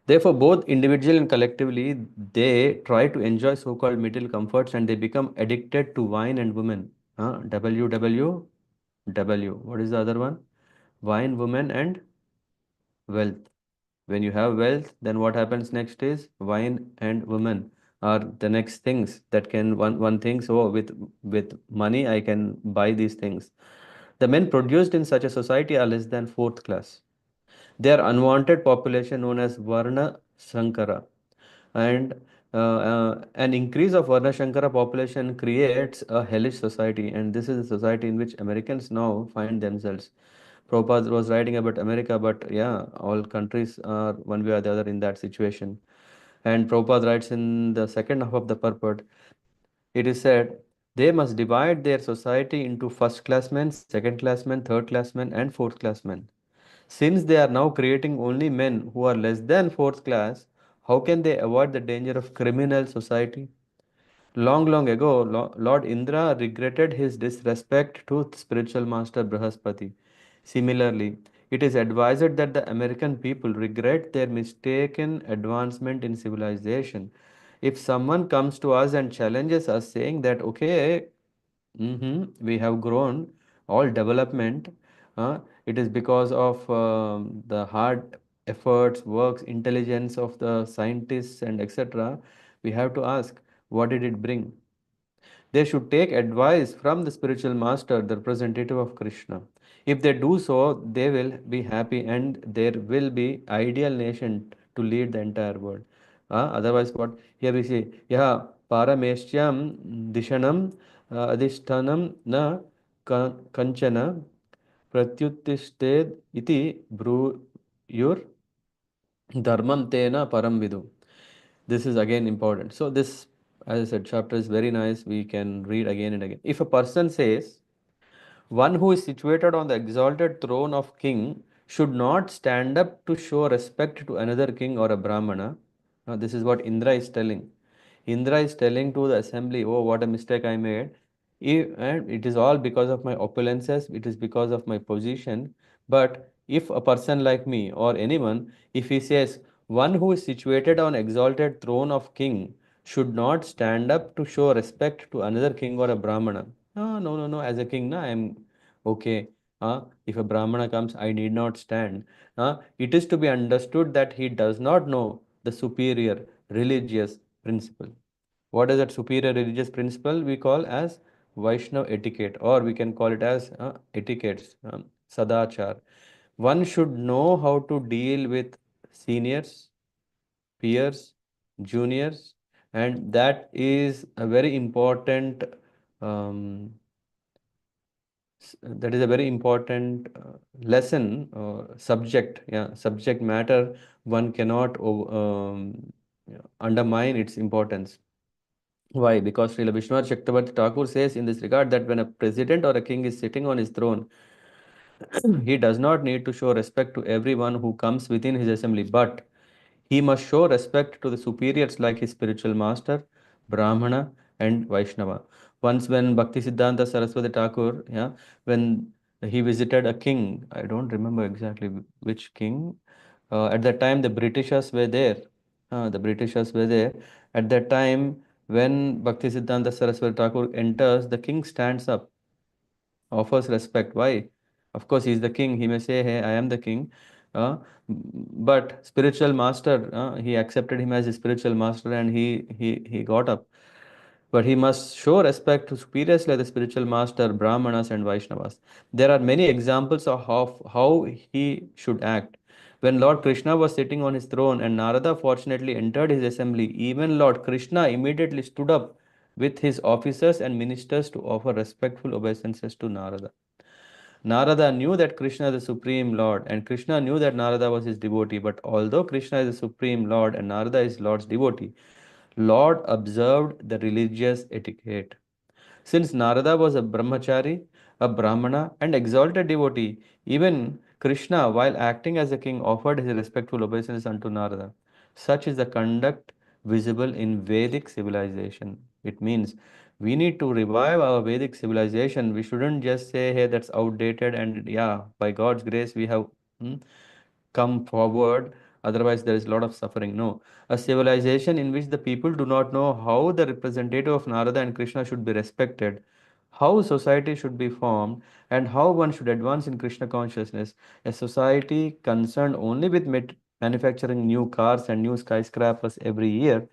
Therefore, both individually and collectively, they try to enjoy so-called material comforts and they become addicted to wine and women. WWW. What is the other one? Wine, women, and wealth. When you have wealth, then what happens next is wine and women are the next things that can one thinks, oh, with money I can buy these things. The men produced in such a society are less than fourth class. They are unwanted population known as Varna Sankara. And an increase of Varna Shankara population creates a hellish society. And this is the society in which Americans now find themselves. Prabhupada was writing about America, but yeah, all countries are one way or the other in that situation. And Prabhupada writes in the second half of the purport, it is said, they must divide their society into first classmen, second classmen, third classmen, and fourth classmen. Since they are now creating only men who are less than fourth class, how can they avoid the danger of criminal society? Long ago, Lord Indra regretted his disrespect to spiritual master Bṛhaspati. Similarly, it is advised that the American people regret their mistaken advancement in civilization. If someone comes to us and challenges us saying that, okay, we have grown, all development, it is because of the hard efforts, works, intelligence of the scientists and etc. We have to ask, what did it bring? They should take advice from the spiritual master, the representative of Krishna. If they do so, they will be happy and there will be ideal nation to lead the entire world. Otherwise, what? Here we see, yeah, parameshyam dishanam adhishtanam na kanchana pratyuttisted iti bruyur dharmam tena param vidu. This is again important. So this, as I said, chapter is very nice. We can read again and again. If a person says, one who is situated on the exalted throne of king should not stand up to show respect to another king or a brahmana. Now, this is what Indra is telling. Indra is telling to the assembly, oh, what a mistake I made. And it is all because of my opulences, it is because of my position. But if a person like me or anyone, if he says, one who is situated on exalted throne of king should not stand up to show respect to another king or a brahmana. No. As a king, I am okay. If a brahmana comes, I need not stand. It is to be understood that he does not know the superior religious principle. What is that superior religious principle? We call as Vaishnav etiquette, or we can call it as etiquettes, sadachar. One should know how to deal with seniors, peers, juniors, and that is a very important. Um, that is a very important lesson, subject, yeah, subject matter. One cannot undermine its importance. Why? Because Srila Vishwanath Chakravarti Thakur says in this regard that when a president or a king is sitting on his throne, he does not need to show respect to everyone who comes within his assembly, but he must show respect to the superiors like his spiritual master, Brahmana, and Vaishnava. Once, when Bhakti Siddhanta Saraswati Thakur, yeah, when he visited a king, I don't remember exactly which king. At that time, the Britishers were there. The Britishers were there. At that time, when Bhakti Siddhanta Saraswati Thakur enters, the king stands up, offers respect. Why? Of course, he is the king. He may say, "Hey, I am the king." Uh, but spiritual master, he accepted him as his spiritual master, and he got up. But he must show respect to superiors like the spiritual master, Brahmanas, and Vaishnavas. There are many examples of how he should act. When Lord Krishna was sitting on his throne and Narada fortunately entered his assembly, even Lord Krishna immediately stood up with his officers and ministers to offer respectful obeisances to Narada. Narada knew that Krishna is the Supreme Lord, and Krishna knew that Narada was his devotee. But although Krishna is the Supreme Lord and Narada is Lord's devotee, Lord observed the religious etiquette. Since Narada was a brahmachari, a brahmana, and exalted devotee, even Krishna, while acting as a king, offered his respectful obeisance unto Narada. Such is the conduct visible in Vedic civilization. It means we need to revive our Vedic civilization. We shouldn't just say, hey, that's outdated, and yeah, by God's grace, we have hmm, come forward. Otherwise, there is a lot of suffering. No. A civilization in which the people do not know how the representative of Narada and Krishna should be respected, how society should be formed, and how one should advance in Krishna consciousness. A society concerned only with manufacturing new cars and new skyscrapers every year,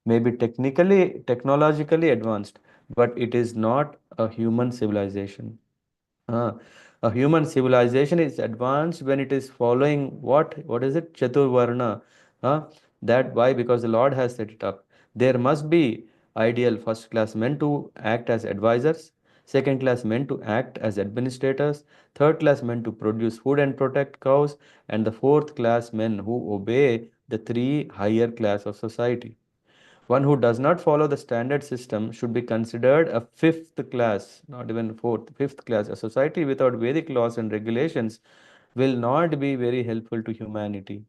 may be technologically advanced, but it is not a human civilization. Uh, a human civilization is advanced when it is following what is it? Chaturvarna. Uh, that why? Because the Lord has set it up. There must be ideal first class men to act as advisors, second class men to act as administrators, third class men to produce food and protect cows, and the fourth class men who obey the three higher class of society. One who does not follow the standard system should be considered a fifth class, not even fourth, fifth class. A society without Vedic laws and regulations will not be very helpful to humanity.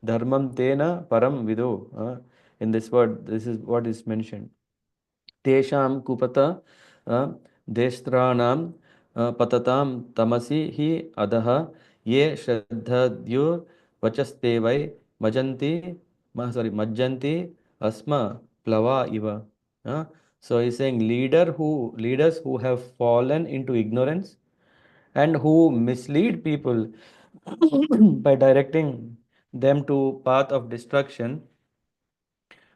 Dharmam tena param vido. In this word, this is what is mentioned. तेषां कुपत देष्ट्राणां पततां तमसि हि अधः ये श्रद्धद्युर्वचस्ते वै मजन्ति मज्जन्ति अस्म प्लवा इव. So he's saying leaders who have fallen into ignorance and who mislead people by directing them to path of destruction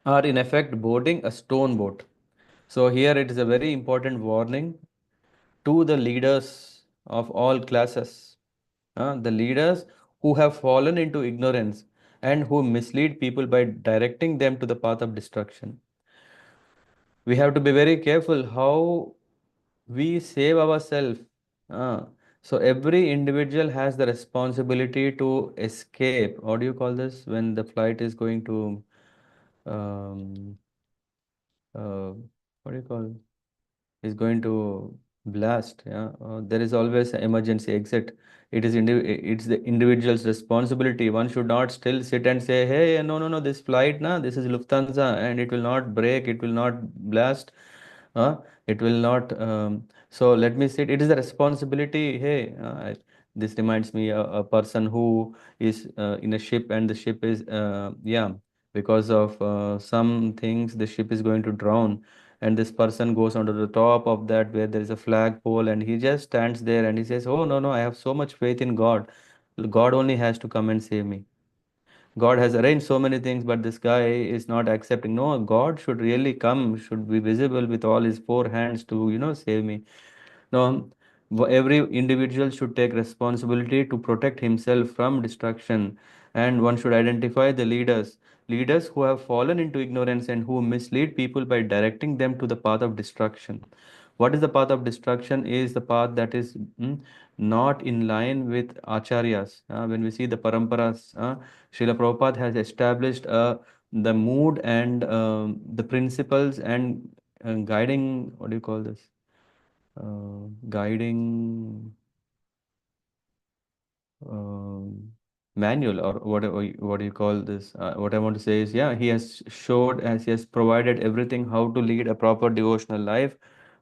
are in effect boarding a stone boat. So here it is a very important warning to the leaders of all classes, the leaders who have fallen into ignorance and who mislead people by directing them to the path of destruction. We have to be very careful how we save ourselves. Uh, so every individual has the responsibility to escape. What do you call this when the flight is going to um, uh, what do you call is going to blast? Yeah, there is always an emergency exit. It's the individual's responsibility. One should not still sit and say, hey, no, no, no, this flight, na, this is Lufthansa and it will not break, it will not blast. It will not. So let me sit. It is a responsibility. Hey, this reminds me a person who is in a ship and the ship is yeah, because of some things the ship is going to drown, and this person goes onto the top of that where there is a flagpole and he just stands there and he says, oh no, no, I have so much faith in God. God only has to come and save me. God has arranged so many things, but this guy is not accepting. No, God should really come, should be visible with all his four hands to, save me. No, every individual should take responsibility to protect himself from destruction, and one should identify the leaders who have fallen into ignorance and who mislead people by directing them to the path of destruction. What is the path of destruction? Is the path that is not in line with acharyas. When we see the paramparas, Srila Prabhupada has established the mood and the principles and guiding, what do you call this? Guiding manual or whatever what do you call this? What I want to say is, yeah, he has showed as he has provided everything how to lead a proper devotional life,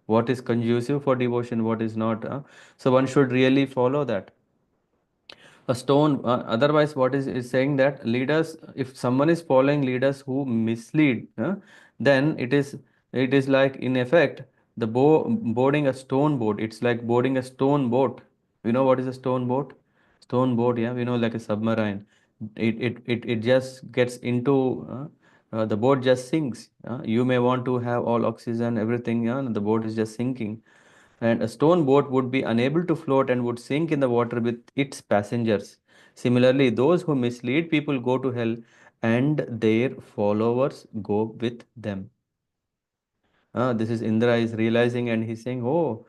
what is conducive for devotion, what is not. So one should really follow that. A stone, otherwise, what is saying that leaders, if someone is following leaders who mislead, then it is like in effect the boarding a stone boat. It's like boarding a stone boat. You know what is a stone boat? Stone boat, yeah, we know, like a submarine. It just gets into the boat just sinks. You may want to have all oxygen, everything, yeah, and the boat is just sinking. And a stone boat would be unable to float and would sink in the water with its passengers. Similarly, those who mislead people go to hell and their followers go with them. This is Indra is realizing and he's saying, oh,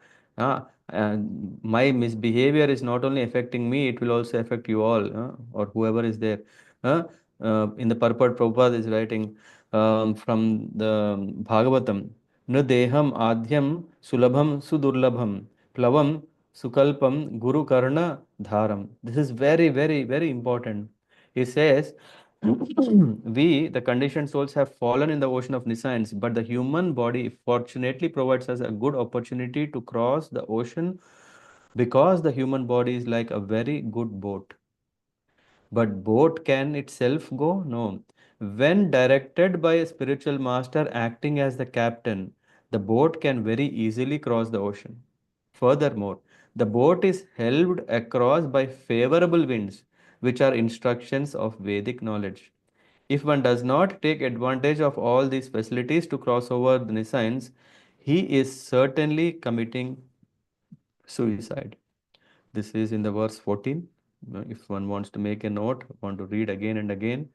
my misbehavior is not only affecting me, it will also affect you all, or whoever is there. In the purport, Prabhupada is writing from the Bhagavatam, Nradeham adhyam sulabham sudurlabham plavam sukalpam guru karna dharam. This is very, very, very important. He says, we, the conditioned souls, have fallen in the ocean of nescience, but the human body fortunately provides us a good opportunity to cross the ocean because the human body is like a very good boat. But boat can itself go? No. When directed by a spiritual master acting as the captain, the boat can very easily cross the ocean. Furthermore, the boat is held across by favorable winds, which are instructions of Vedic knowledge. If one does not take advantage of all these facilities to cross over the Nisayans, he is certainly committing suicide. This is in the verse 14. If one wants to make a note, want to read again and again,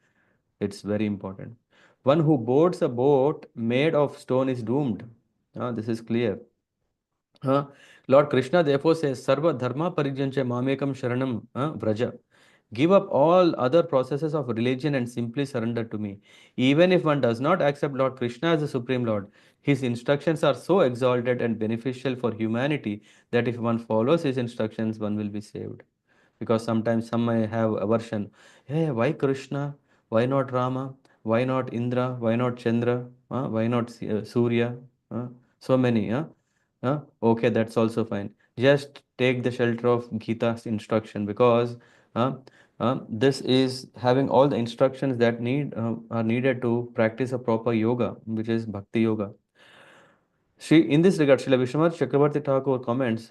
it's very important. One who boards a boat made of stone is doomed. This is clear. Lord Krishna therefore says, Sarva Dharma Parijanja Mamekam Sharanam Vraja. Give up all other processes of religion and simply surrender to me. Even if one does not accept Lord Krishna as the Supreme Lord, his instructions are so exalted and beneficial for humanity that if one follows his instructions, one will be saved. Because sometimes some may have aversion. Hey, why Krishna? Why not Rama? Why not Indra? Why not Chandra? Why not Surya? So many, okay, that's also fine. Just take the shelter of Gita's instruction, because this is having all the instructions that are needed to practice a proper yoga, which is Bhakti Yoga. In this regard, Srila Vishwanath Chakrabarti Thakur comments,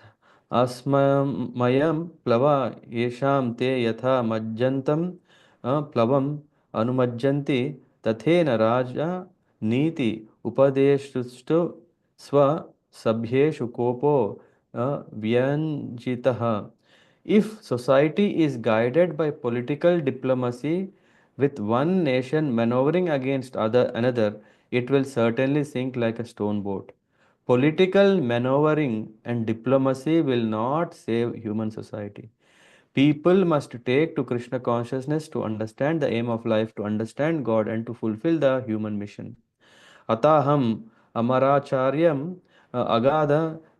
Asmayam plava yesham te yatha majjantam plavam anumajjanti tathena raja niti upadeshtustu swa sabhyeshu kopo vyanjitaha. If society is guided by political diplomacy, with one nation maneuvering against another, it will certainly sink like a stone boat. Political maneuvering and diplomacy will not save human society. People must take to Krishna consciousness to understand the aim of life, to understand God, and to fulfill the human mission. अताहम अमराचार्यम अगाध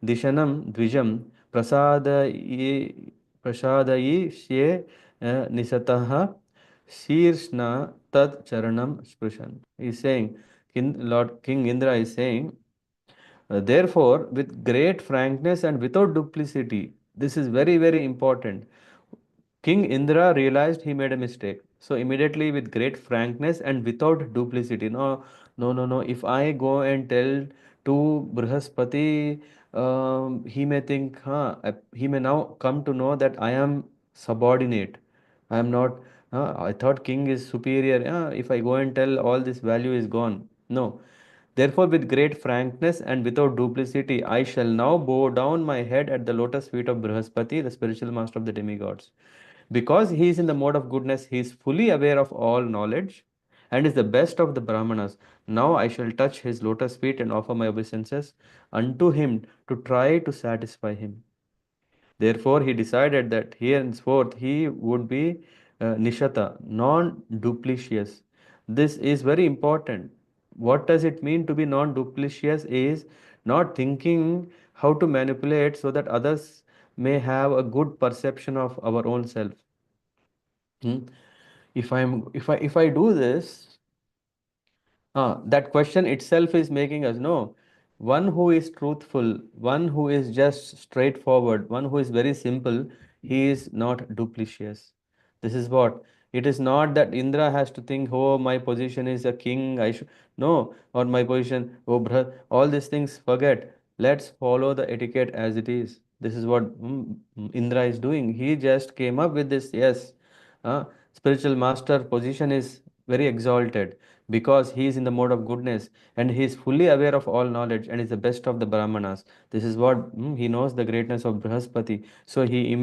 दिशनम द्विजम प्रसादये प्रसादयिष्ये निसतः शीर्ष्ण तत् चरणम स्पृशन. He is saying, Lord King Indra is saying, therefore, with great frankness and without duplicity, this is very, very important. King Indra realized he made a mistake. So immediately, with great frankness and without duplicity, no, no, no, no. If I go and tell to Bṛhaspati, he may think, he may now come to know that I am subordinate. I am not. I thought king is superior. If I go and tell, all this value is gone. No. Therefore, with great frankness and without duplicity, I shall now bow down my head at the lotus feet of Bṛhaspati, the spiritual master of the demigods. Because he is in the mode of goodness, he is fully aware of all knowledge and is the best of the Brahmanas. Now I shall touch his lotus feet and offer my obeisances unto him to try to satisfy him. Therefore, he decided that henceforth he would be Nishata, non duplicious. This is very important. What does it mean to be non duplicious? Is not thinking how to manipulate so that others may have a good perception of our own self. Hmm? If I do this, that question itself is making us know one who is truthful, one who is just straightforward, one who is very simple, he is not duplicitous. This is what it is not that Indra has to think, oh, my position is a king, I should no, or my position, oh, all these things forget. Let's follow the etiquette as it is. This is what Indra is doing. He just came up with this. Yes, spiritual master position is very exalted because he is in the mode of goodness and he is fully aware of all knowledge and is the best of the Brahmanas. This is what he knows the greatness of Bṛhaspati. So he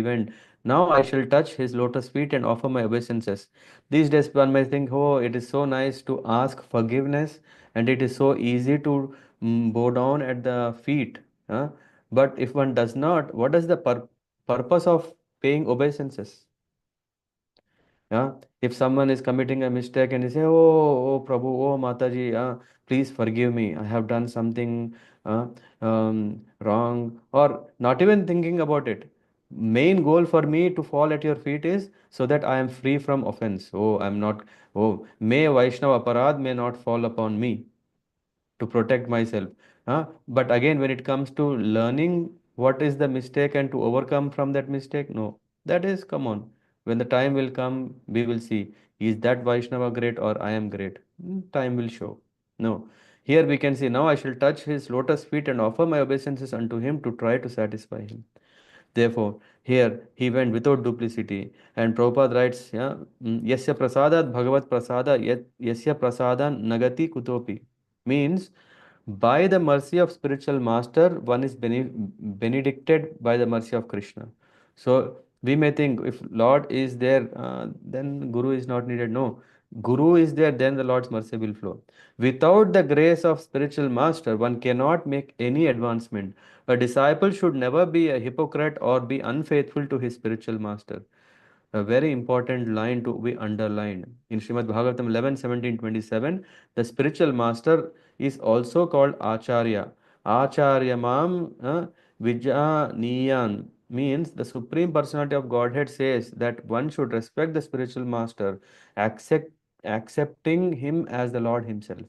went. Now I shall touch his lotus feet and offer my obeisances. These days one may think, oh, it is so nice to ask forgiveness and it is so easy to bow down at the feet. But if one does not, what is the purpose of paying obeisances? Yeah, if someone is committing a mistake and they say, oh Prabhu, oh Mataji, please forgive me. I have done something wrong, or not even thinking about it. Main goal for me to fall at your feet is so that I am free from offense. Oh, I'm not. Oh, may Vaishnava aparad may not fall upon me to protect myself. But again, when it comes to learning what is the mistake and to overcome from that mistake, no, that is, come on. When the time will come, we will see, is that Vaishnava great or I am great? Time will show. No. Here we can see, now I shall touch his lotus feet and offer my obeisances unto him to try to satisfy him. Therefore, here he went without duplicity. And Prabhupada writes, Yasya prasadat bhagavat prasada yasya prasadan nagati kutopi. Means, by the mercy of spiritual master, one is benedicted by the mercy of Krishna. So we may think if Lord is there, then Guru is not needed. No, Guru is there, then the Lord's mercy will flow. Without the grace of spiritual master, one cannot make any advancement. A disciple should never be a hypocrite or be unfaithful to his spiritual master. A very important line to be underlined. In Śrīmad-Bhāgavatam 11:17-27, the spiritual master is also called Acharya. Acharya Mam Vijaniyan means the Supreme Personality of Godhead says that one should respect the spiritual master, accepting him as the Lord himself.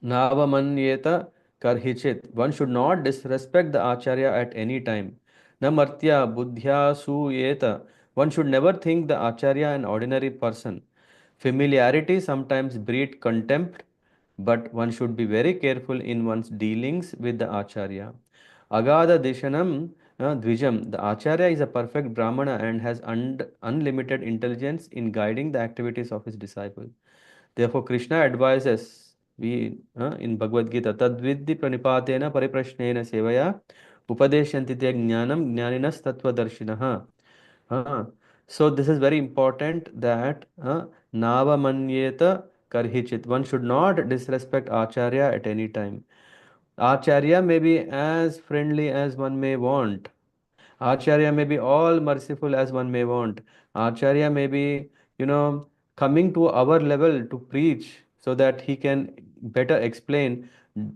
Navamanyeta karhichit. One should not disrespect the acharya at any time. Namartya buddhya suyeta. One should never think the acharya an ordinary person. Familiarity sometimes breed contempt, but one should be very careful in one's dealings with the acharya. Agada Dishanam Dvijam. The acharya is a perfect brahmana and has unlimited intelligence in guiding the activities of his disciple. Therefore, Krishna advises in Bhagavad Gita, Tadvidhi pranipatena pariprashnena sevaya upadeshyanti te jnanam jnaninas tattvadarshinaha. So this is very important that Nava Manyeta Karhichit. One should not disrespect Acharya at any time. Acharya may be as friendly as one may want. Acharya may be all merciful as one may want. Acharya may be, coming to our level to preach so that he can better explain.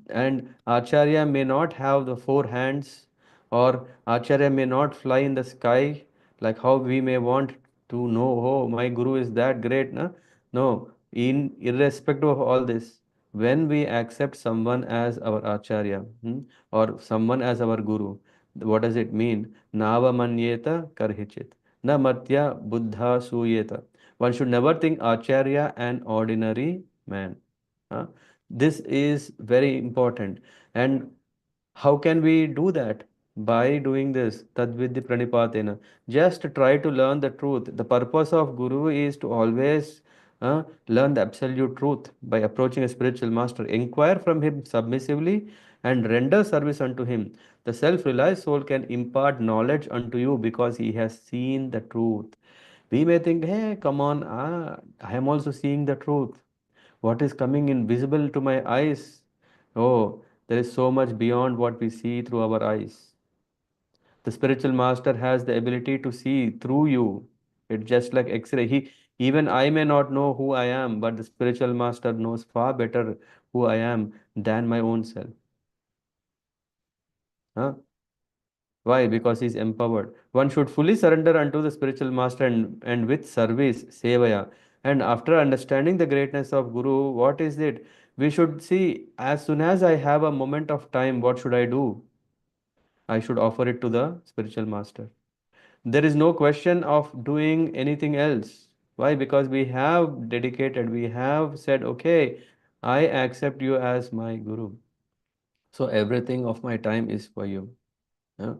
And Acharya may not have the four hands, or Acharya may not fly in the sky like how we may want to know, oh, my Guru is that great. Na? No, irrespective of all this, when we accept someone as our Acharya or someone as our Guru, what does it mean? Navamanyeta karhichit. Na matya buddha suyeta. One should never think Acharya an ordinary man. Huh? This is very important. And how can we do that? By doing this, tadvidhi pranipatena. Just try to learn the truth. The purpose of Guru is to always learn the absolute truth by approaching a spiritual master. Inquire from him submissively and render service unto him. The self-realized soul can impart knowledge unto you because he has seen the truth. We may think, hey, come on, I am also seeing the truth. What is coming invisible to my eyes? Oh, there is so much beyond what we see through our eyes. The spiritual master has the ability to see through you. It's just like X-ray. Even I may not know who I am, but the spiritual master knows far better who I am than my own self. Huh? Why? Because he's empowered. One should fully surrender unto the spiritual master and with service, sevaya. And after understanding the greatness of Guru, what is it? We should see, as soon as I have a moment of time, what should I do? I should offer it to the spiritual master. There is no question of doing anything else. Why? Because we have dedicated, we have said, okay, I accept you as my Guru. So everything of my time is for you. Yeah.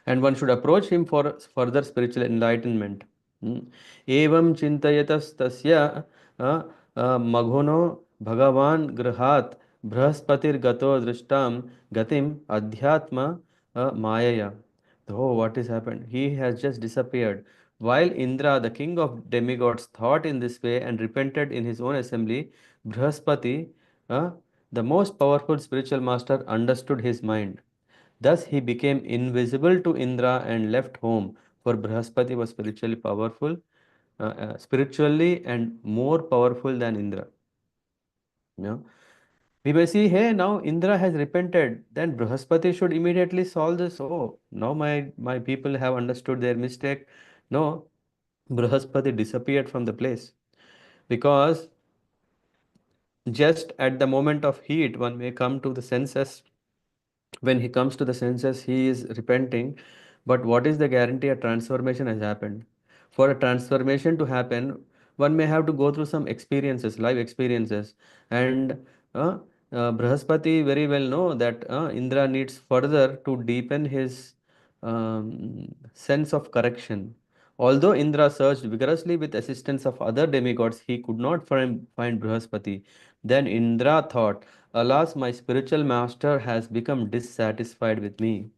And one should approach him for further spiritual enlightenment. Evam chintayatastasya maghono bhagavan grihat brhaspatir gato drishtam gatim adhyatma mayaya. Oh, what has happened? He has just disappeared. While Indra, the king of demigods, thought in this way and repented in his own assembly, Bṛhaspati, uh, the most powerful spiritual master, understood his mind. Thus he became invisible to Indra and left home, for Bṛhaspati was spiritually and more powerful than Indra. Yeah. We may see, hey, now Indra has repented, then Bṛhaspati should immediately solve this. Oh, now my people have understood their mistake. No, Bṛhaspati disappeared from the place because just at the moment of heat, one may come to the senses. When he comes to the senses, he is repenting. But what is the guarantee a transformation has happened? For a transformation to happen, one may have to go through some experiences, life experiences. And uh, Bṛhaspati very well know that Indra needs further to deepen his sense of correction. Although Indra searched vigorously with assistance of other demigods, he could not find Bṛhaspati. Then Indra thought, alas, my spiritual master has become dissatisfied with me.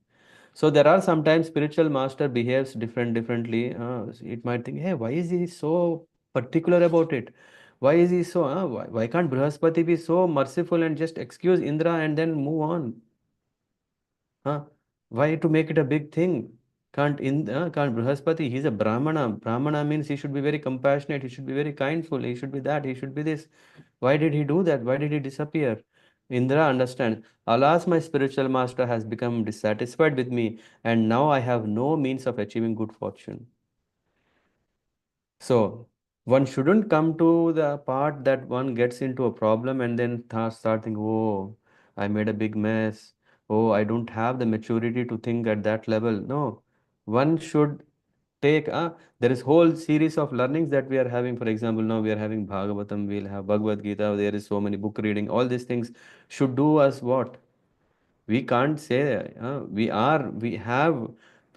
So there are sometimes spiritual master behaves differently. It might think, hey, why is he so particular about it? Why is he so? Why can't Bṛhaspati be so merciful and just excuse Indra and then move on? Huh? Why to make it a big thing? Can't Bṛhaspati? He's a Brahmana. Brahmana means he should be very compassionate. He should be very kindful. He should be that. He should be this. Why did he do that? Why did he disappear? Indra understands. Alas, my spiritual master has become dissatisfied with me, and now I have no means of achieving good fortune. So, One shouldn't come to the part that one gets into a problem and then start thinking, oh, I made a big mess. Oh, I don't have the maturity to think at that level. No, one should take there is whole series of learnings that we are having. For example, now we are having Bhagavatam, we'll have Bhagavad Gita, there is so many book reading. All these things should do us what? We can't say we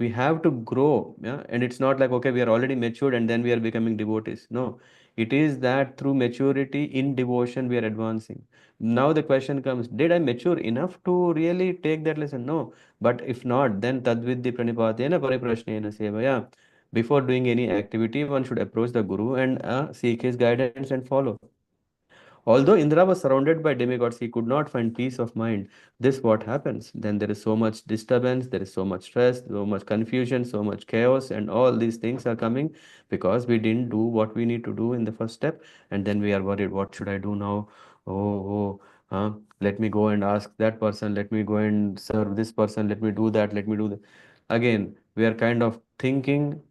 have to grow, yeah, and it's not like okay, we are already matured and then we are becoming devotees. No, it is that through maturity in devotion we are advancing. Now the question comes, did I mature enough to really take that lesson? No, but if not, then tadvidhi pranipatena pariprashnena sevaya. Before doing any activity, one should approach the guru and seek his guidance and follow. Although Indra was surrounded by demigods, he could not find peace of mind. This what happens. Then there is so much disturbance, there is so much stress, so much confusion, so much chaos, and all these things are coming because we didn't do what we need to do in the first step, and then we are worried, what should I do now? Oh, let me go and ask that person, let me go and serve this person, let me do that, let me do that. Again, we are kind of thinking,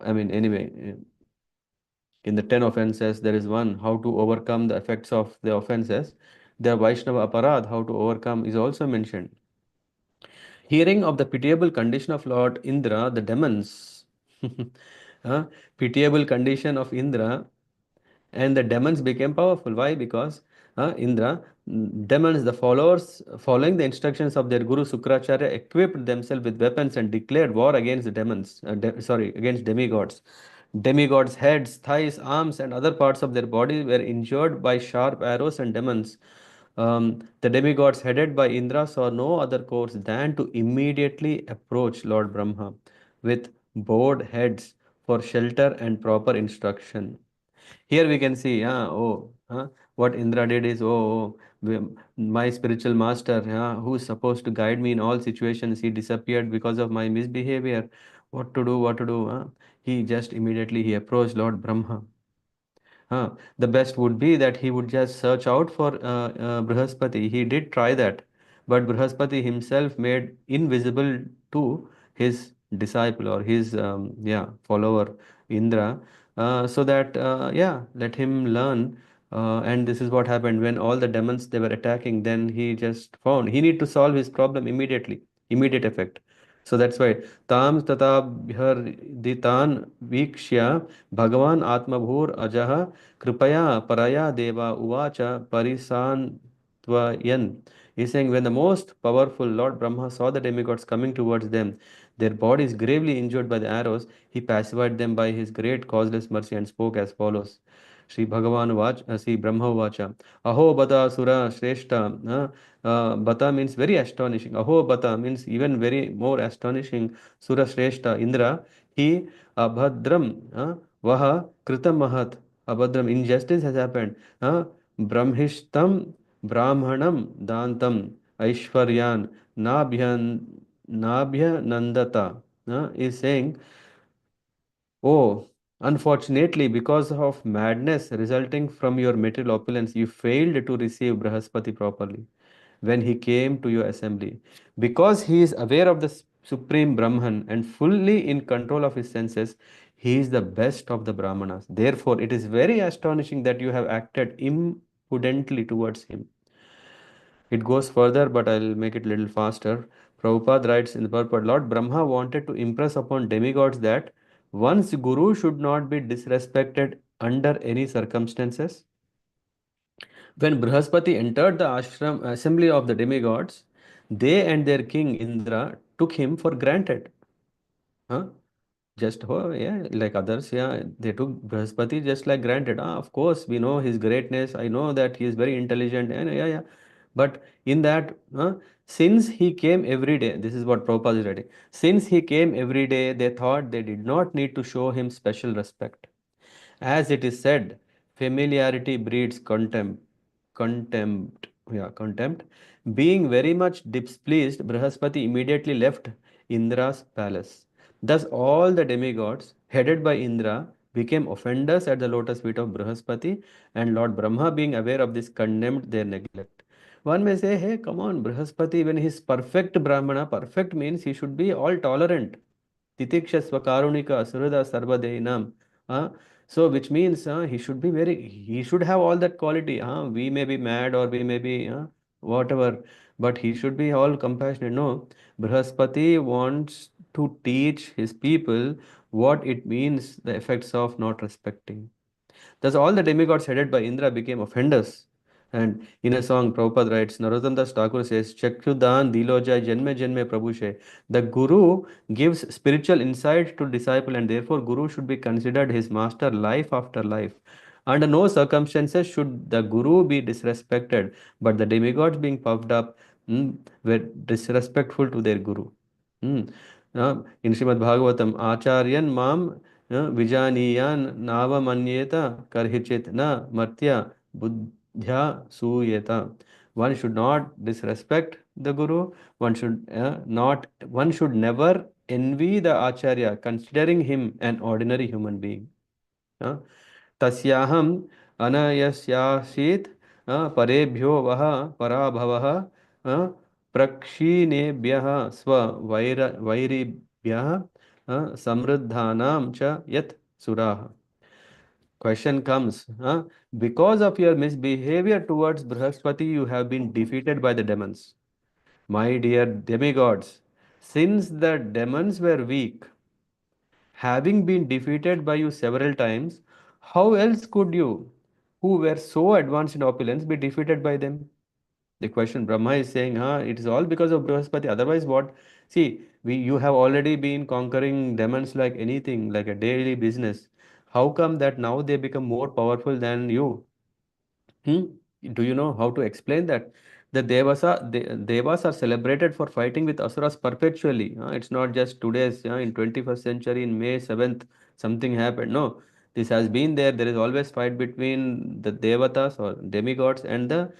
anyway, in the 10 offenses, there is one, how to overcome the effects of the offenses. The Vaishnava Aparad, how to overcome, is also mentioned. Hearing of the pitiable condition of Lord Indra, the demons, pitiable condition of Indra, and the demons became powerful. Why? Because Indra, demons, the followers, following the instructions of their guru Sukracharya, equipped themselves with weapons and declared war against the demons, against demigods. Demigods' heads, thighs, arms, and other parts of their body were injured by sharp arrows and demons. The demigods headed by Indra saw no other course than to immediately approach Lord Brahma with bowed heads for shelter and proper instruction. Here we can see, what Indra did is, my spiritual master, who is supposed to guide me in all situations, he disappeared because of my misbehavior. What to do? What to do? He just immediately he approached Lord Brahma. The best would be that he would just search out for Bṛhaspati. He did try that, but Bṛhaspati himself made invisible to his disciple or his follower Indra, so that let him learn. And this is what happened when all the demons they were attacking. Then he just found he need to solve his problem immediately, immediate effect. So that's why tam tatabhyarditan vikshya Bhagavan Atmabhur Ajaha Kripaya Paraya Deva Uvacha Parisantvayan. He's saying when the most powerful Lord Brahma saw the demigods coming towards them, their bodies gravely injured by the arrows, he pacified them by his great causeless mercy and spoke as follows. Sri Brahma Vacha. Aho Bata Sura Shreshta. Bata means very astonishing. Aho Bata means even very more astonishing. Sura Shreshta. Indra. He Abhadram. Vaha Kritam Mahat. Abhadram. Injustice has happened. Brahmishtam Brahmanam Dantam Aishwaryan Nabhyanandata is saying, oh, unfortunately, because of madness resulting from your material opulence, you failed to receive Bṛhaspati properly when he came to your assembly. Because he is aware of the Supreme Brahman and fully in control of his senses, he is the best of the Brahmanas. Therefore, it is very astonishing that you have acted impudently towards him. It goes further, but I'll make it a little faster. Prabhupada writes in the purport, Lord Brahma wanted to impress upon demigods that one's guru should not be disrespected under any circumstances. When Bṛhaspati entered the ashram assembly of the demigods, they and their king Indra took him for granted. Huh? Just, oh, yeah, like others, yeah, they took Bṛhaspati just like granted. Of course, we know his greatness. I know that he is very intelligent. And yeah, yeah. But in that, since he came every day, this is what Prabhupada is writing. Since he came every day, they thought they did not need to show him special respect. As it is said, familiarity breeds contempt. Contempt. Being very much displeased, Bṛhaspati immediately left Indra's palace. Thus, all the demigods, headed by Indra, became offenders at the lotus feet of Bṛhaspati, and Lord Brahma, being aware of this, condemned their neglect. One may say, hey, come on, Bṛhaspati, when he's perfect Brahmana, perfect means he should be all tolerant. Titikshasva Karunika Surada Sarvadehinam. So which means he should have all that quality. We may be mad or we may be whatever, but he should be all compassionate. No, Bṛhaspati wants to teach his people what it means, the effects of not respecting. Thus, all the demigods headed by Indra became offenders. And in a song, Prabhupada writes, Narottam Das Thakur says, Chakyudan Diloja Janme Janme Prabhushe. The Guru gives spiritual insight to disciple, and therefore Guru should be considered his master life after life. Under no circumstances should the Guru be disrespected, but the demigods being puffed up were disrespectful to their Guru. Hmm. In Śrīmad-Bhāgavatam, Acharyan Mam Vijanīyan Navamanyeta Karhichit Na Martya Buddhya Suyeta. One should not disrespect the Guru. One should never envy the Acharya, considering him an ordinary human being. uh, तस्याहम अनयस्यासीत परेभ्यो वह पराभवः प्रक्षीणेभ्यः वैरिभ्यः समृद्धानां च यत् सुराः. Question comes, because of your misbehavior towards Bṛhaspati, you have been defeated by the demons. My dear demigods, since the demons were weak, having been defeated by you several times, how else could you, who were so advanced in opulence, be defeated by them? The question Brahma is saying, it is all because of Bṛhaspati. Otherwise, what? See, you have already been conquering demons like anything, like a daily business. How come that now they become more powerful than you? Hmm? Do you know how to explain that? The Devas are celebrated for fighting with Asuras perpetually. It's not just today's, in 21st century, in May 7th, something happened. No, this has been there. There is always fight between the Devatas or demigods and the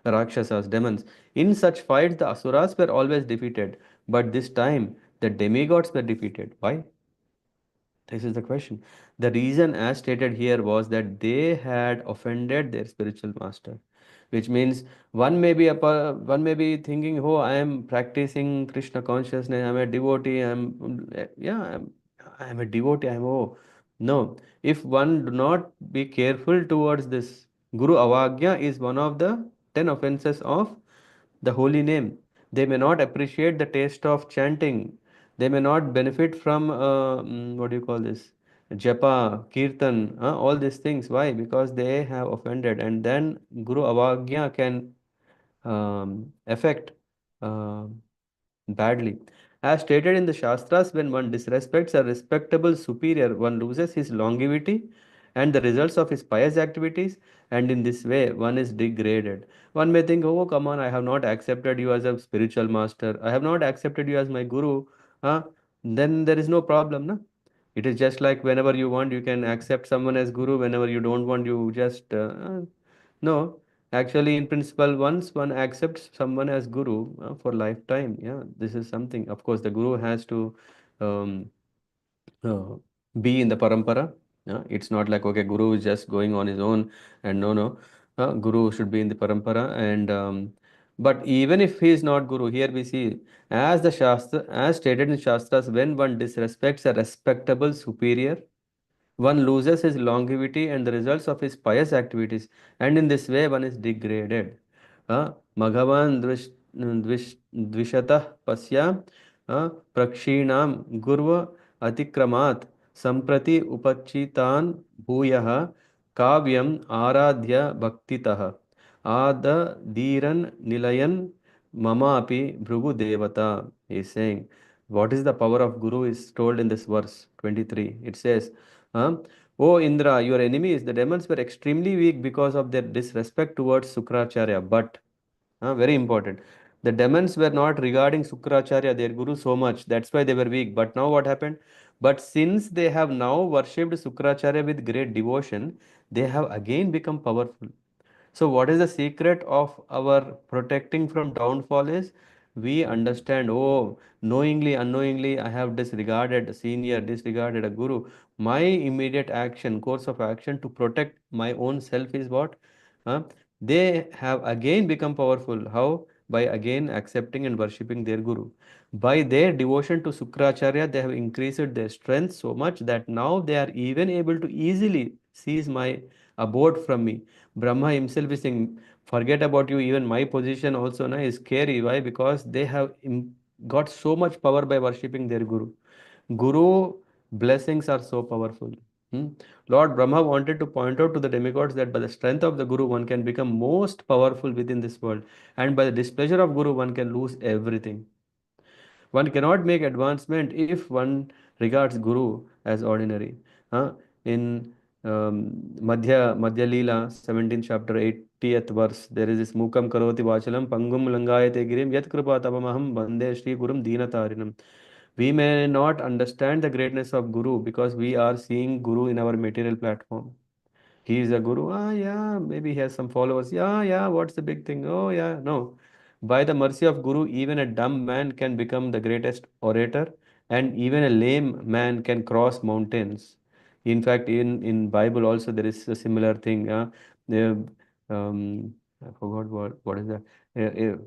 Rakshasas, demons. In such fights, the Asuras were always defeated. But this time, the demigods were defeated. Why? This is the question. The reason, as stated here, was that they had offended their spiritual master, which means one may be thinking, "Oh, I am practicing Krishna consciousness. I'm a devotee. I'm a devotee. No. If one do not be careful towards this, Guru Avagya is one of the 10 offenses of the holy name. They may not appreciate the taste of chanting. They may not benefit from what do you call this? Japa, Kirtan, all these things. Why? Because they have offended, and then Guru Avagya can affect uh, badly. As stated in the Shastras, when one disrespects a respectable superior, one loses his longevity and the results of his pious activities, and in this way, one is degraded. One may think, oh, come on, I have not accepted you as a spiritual master, I have not accepted you as my guru. Huh? Then there is no problem, na? It is just like whenever you want, you can accept someone as guru. Whenever you don't want, you just no. Actually, in principle, once one accepts someone as guru for lifetime, yeah, this is something. Of course, the guru has to um, uh, be in the parampara. It's not like okay, guru is just going on his own, and no, guru should be in the parampara. And but even if he is not guru, here we see as the shastra, as stated in shastras, when one disrespects a respectable superior, one loses his longevity and the results of his pious activities, and in this way one is degraded. Maghavan Dvishatah Pasya Prakshinam Gurva Atikramat Samprati Upachitan Bhuyah Kavyam Aradhya Bhaktitah Ada Dhiran Nilayan Mamapi Bhrugu Devata. He is saying, what is the power of Guru is told in this verse 23. It says, O Indra, your enemies, the demons were extremely weak because of their disrespect towards Sukracharya. But, very important, the demons were not regarding Sukracharya, their guru, so much. That's why they were weak. But now what happened? But since they have now worshipped Sukracharya with great devotion, they have again become powerful. So, what is the secret of our protecting from downfall is we understand, oh, knowingly, unknowingly, I have disregarded a senior, disregarded a guru. My immediate action, course of action to protect my own self is what? Huh? They have again become powerful. How? by again accepting and worshipping their Guru. By their devotion to Sukracharya, they have increased their strength so much that now they are even able to easily seize my abode from me. Brahma himself is saying, forget about you, even my position also na, is scary. Why? Because they have got so much power by worshipping their Guru. Guru blessings are so powerful. Hmm? Lord Brahma wanted to point out to the demigods that by the strength of the Guru, one can become most powerful within this world, and by the displeasure of Guru, one can lose everything. One cannot make advancement if one regards Guru as ordinary. Huh? In Madhya Leela, 17th chapter, 80th verse, there is this Mukam Karoti Vachalam Pangum Langayate Girim Yat Kripa Tapamaham Bande Shri Gurum Deenatarinam. We may not understand the greatness of Guru because we are seeing Guru in our material platform. He is a guru. Ah, yeah, maybe he has some followers. Yeah, yeah, what's the big thing? Oh, yeah, no. By the mercy of Guru, even a dumb man can become the greatest orator, and even a lame man can cross mountains. In fact, in Bible also there is a similar thing. The, I forgot what is that.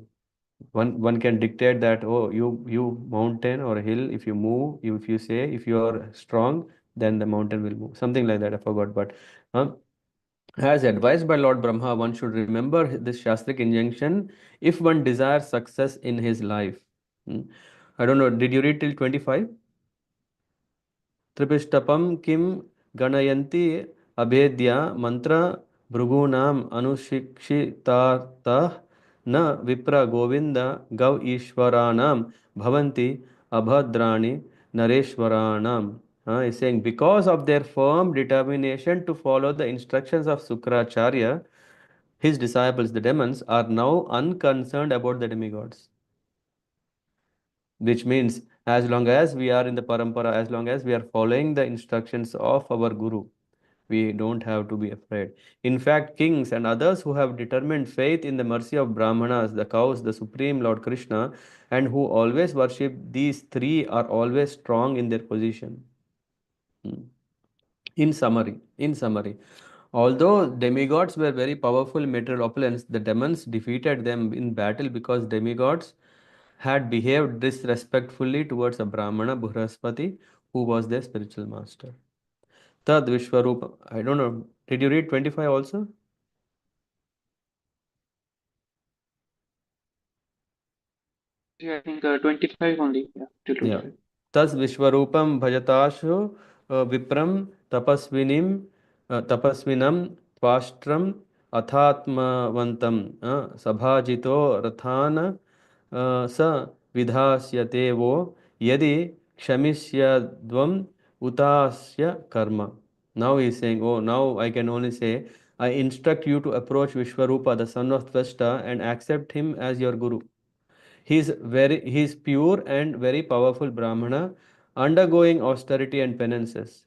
One can dictate that, oh, you mountain or a hill, if you move, if you say, if you are strong, then the mountain will move. Something like that. I forgot, but. As advised by Lord Brahma, one should remember this Shastric injunction if one desires success in his life. Hmm. I don't know, did you read till 25? Tripishtapam kim ganayanti abhedya mantra bhrugunam anushikshitata na vipra govinda gav ishwaranam bhavanti abhadrani nareshwaranam. He's saying because of their firm determination to follow the instructions of Sukracharya, his disciples, the demons, are now unconcerned about the demigods. Which means, as long as we are in the parampara, as long as we are following the instructions of our Guru, we don't have to be afraid. In fact, kings and others who have determined faith in the mercy of Brahmanas, the cows, the Supreme Lord Krishna, and who always worship these three are always strong in their position. Hmm. In summary, although demigods were very powerful material opulence, the demons defeated them in battle because demigods had behaved disrespectfully towards a Brahmana, Bṛhaspati, who was their spiritual master. Tad Vishwarupa. I don't know. Did you read 25 also?
Yeah, I think 25 only. Yeah, till
Yeah.
25.
Tas Vishwarupam Bhajatashu Vipram Tapasvinam Tvashtram Athatmavantam Sabhajito Rathana Sa Vidhasyate Vo Yadi Kshamishya Utasya Karma. Now he is saying, oh, now I can only say, I instruct you to approach Vishwarupa, the son of Tvashta, and accept him as your Guru. He is pure and very powerful Brahmana, undergoing austerity and penances.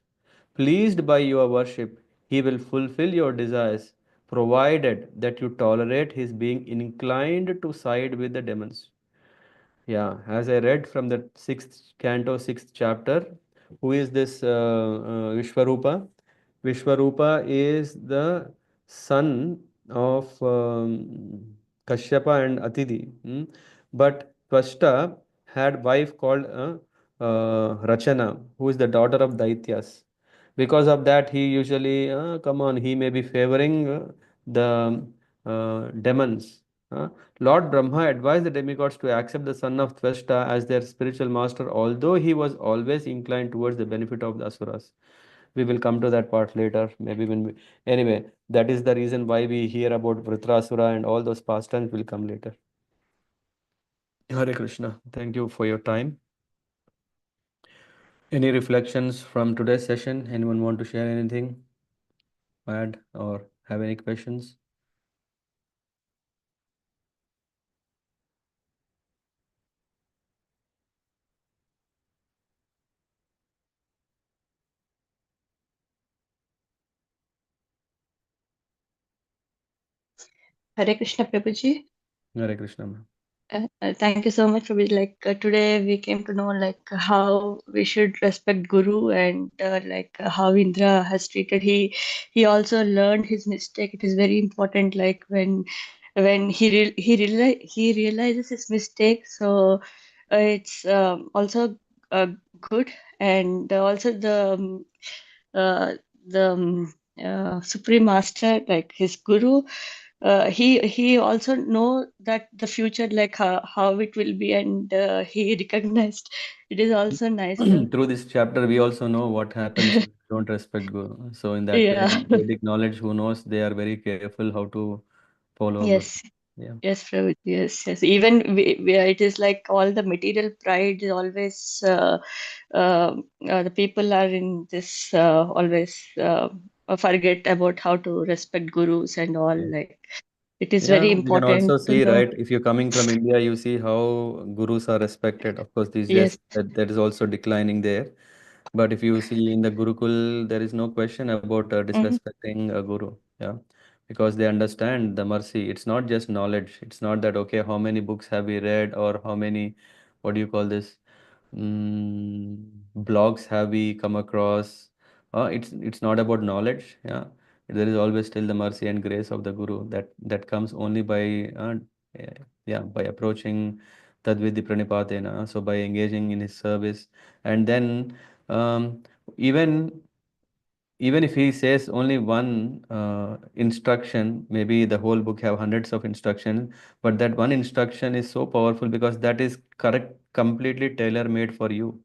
Pleased by your worship, he will fulfill your desires, provided that you tolerate his being inclined to side with the demons. Yeah, as I read from the sixth canto, sixth chapter, who is this Vishwarupa? Vishwarupa is the son of Kashyapa and Atidi. But Tvashta had wife called Rachana, who is the daughter of Daityas. Because of that, he usually, come on, he may be favoring the demons. Lord Brahma advised the demigods to accept the son of Tvashta as their spiritual master, although he was always inclined towards the benefit of the asuras. We will come to that part later, maybe when we... Anyway, that is the reason why we hear about Vritrasura and all those pastimes will come later. Hare Krishna. Thank you for your time. Any reflections from today's session? Anyone want to share anything, add, or have any questions?
Hare Krishna, Prabhuji.
Hare Krishna, ma'am.
Thank you so much, Prabhuji. Today we came to know how we should respect Guru and how Indra has treated. He also learned his mistake. It is very important. When when he realizes his mistake. So it's also good, and also the Supreme Master, like his guru, he also know that the future, like how it will be, and he recognized. It is also nice.
Through this chapter, we also know what happens if you don't respect Guru. So in that way,
Yeah.
Vedic knowledge, who knows, they are very careful how to follow Guru.
Yes.
Yeah.
Yes, Prabhuji. Yes, yes. Even it is like all the material pride is always the people are in this always forget about how to respect gurus and all. Like it is
Yeah,
very
you can also
important to
see,
know.
right? If you're coming from India, you see how gurus are respected. Of course, these days
Yes,
that is also declining there. But if you see in the Gurukul, there is no question about
Mhm.
disrespecting a guru. Yeah, because they understand the mercy. It's not just knowledge. It's not that, okay, how many books have we read or how many, what do you call this? Blogs have we come across? It's not about knowledge. Yeah, there is always still the mercy and grace of the Guru that comes only by eh, yeah, by approaching Tadvidi Pranipatena. So by engaging in his service, and then um, even even if he says only one instruction, maybe the whole book have hundreds of instructions, but that one instruction is so powerful because that is correct, completely tailor made for you,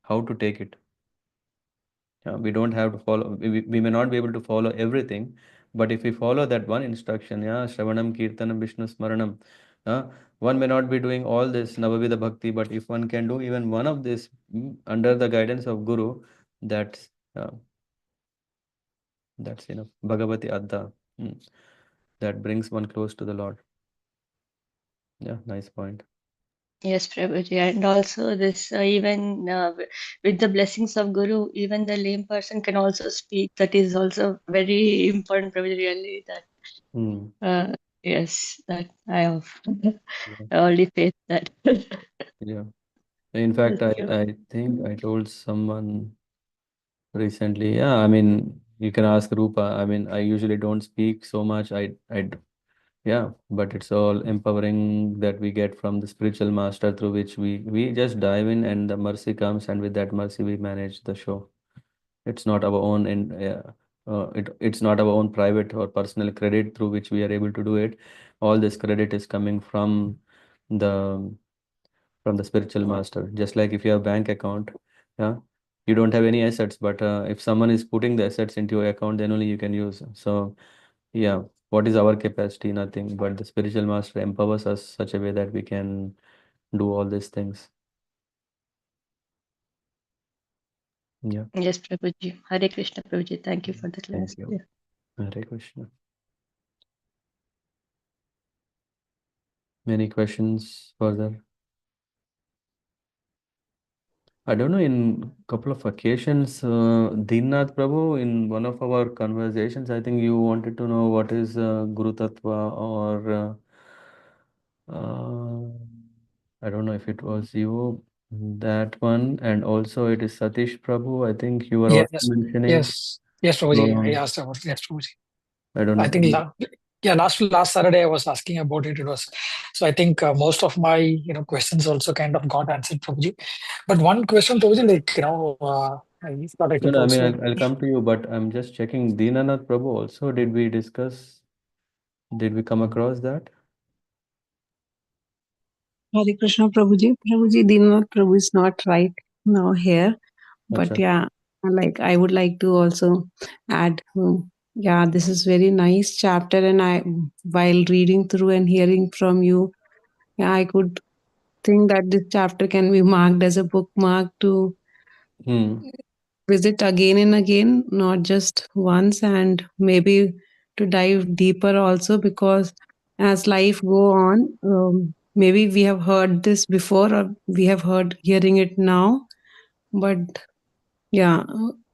how to take it. We don't have to follow, we may not be able to follow everything, but if we follow that one instruction, yeah, Shravanam, Kirtanam, Vishnu Smaranam, uh, one may not be doing all this Navavida Bhakti, but if one can do even one of this under the guidance of Guru, that's uh, that's enough. Bhagavati Adda. That brings one close to the Lord. Yeah, nice point.
Yes, Prabhuji. And also this even with the blessings of Guru, even the lame person can also speak. That is also very important, Prabhuji. Really, that
Hmm.
yes, that I have
Yeah.
only faith that.
Yeah. In fact,
Thank you.
I think I told someone recently. Yeah, I mean, you can ask Rupa. I mean, I usually don't speak so much. Yeah, but it's all empowering that we get from the spiritual master through which we just dive in and the mercy comes, and with that mercy we manage the show. It's not our own it's not our own private or personal credit through which we are able to do it. All this credit is coming the from the spiritual master. Just like if you have bank account, yeah, you don't have any assets, but if someone is putting the assets into your account, then only you can use. So yeah, what is our capacity? Nothing, but the spiritual master empowers us such a way that we can do all these things. Yeah.
Yes, Prabhuji. Hare Krishna, Prabhuji. Thank you for the class.
Thank you.
Yeah.
Hare Krishna. Many questions further? I don't know, in couple of occasions, Dinnath Prabhu, in one of our conversations, I think you wanted to know what is Guru Tattva, or uh, I don't know if it was you, that one, and also it is Satish Prabhu. I think you were
Yeah,
also mentioning.
yes, Prabhuji. I
So,
asked about yes, Prabhuji.
I don't
I think
know.
last Saturday I was asking about it. It was so I think most of my questions also kind of got answered, Prabhuji. But one question, Prabhuji, like I thought I
No,
should
no, I mean,
also.
I'll come to you, but I'm just checking. Dinanath Prabhu also, did we come across that?
Hare Krishna Prabhuji. Prabhuji, Dinanath Prabhu is not right now here. But
Acha.
yeah, like I would like to also add, yeah, this is very nice chapter. And while reading through and hearing from you, yeah, I could think that this chapter can be marked as a bookmark to
Hmm.
visit again and again, not just once, and maybe to dive deeper also, because as life go on, maybe we have heard this before or we have heard hearing it now, but yeah,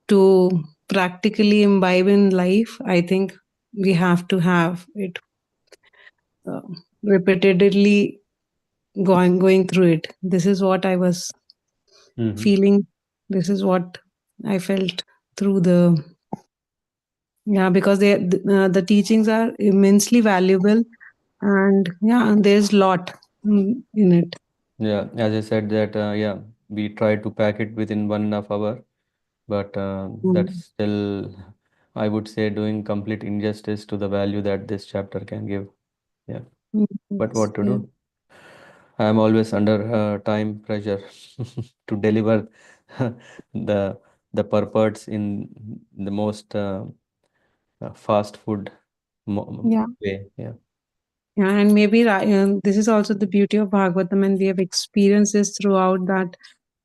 to practically imbibe in life, I think we have to have it uh, repeatedly going through it. This is what I was
Mm-hmm.
feeling. This is what I felt through because the teachings are immensely valuable, and yeah, there's lot in it.
Yeah, as I said that, yeah, we try to pack it within 1.5 hour, but that's
Mm.
still, I would say, doing complete injustice to the value that this chapter can give. Yeah, but
Yes,
what to
yeah.
do? I am always under time pressure to deliver the the purports in the most fast food
Yeah.
way. Yeah.
Yeah, and maybe this is also the beauty of Bhagavatam, and we have experienced this throughout that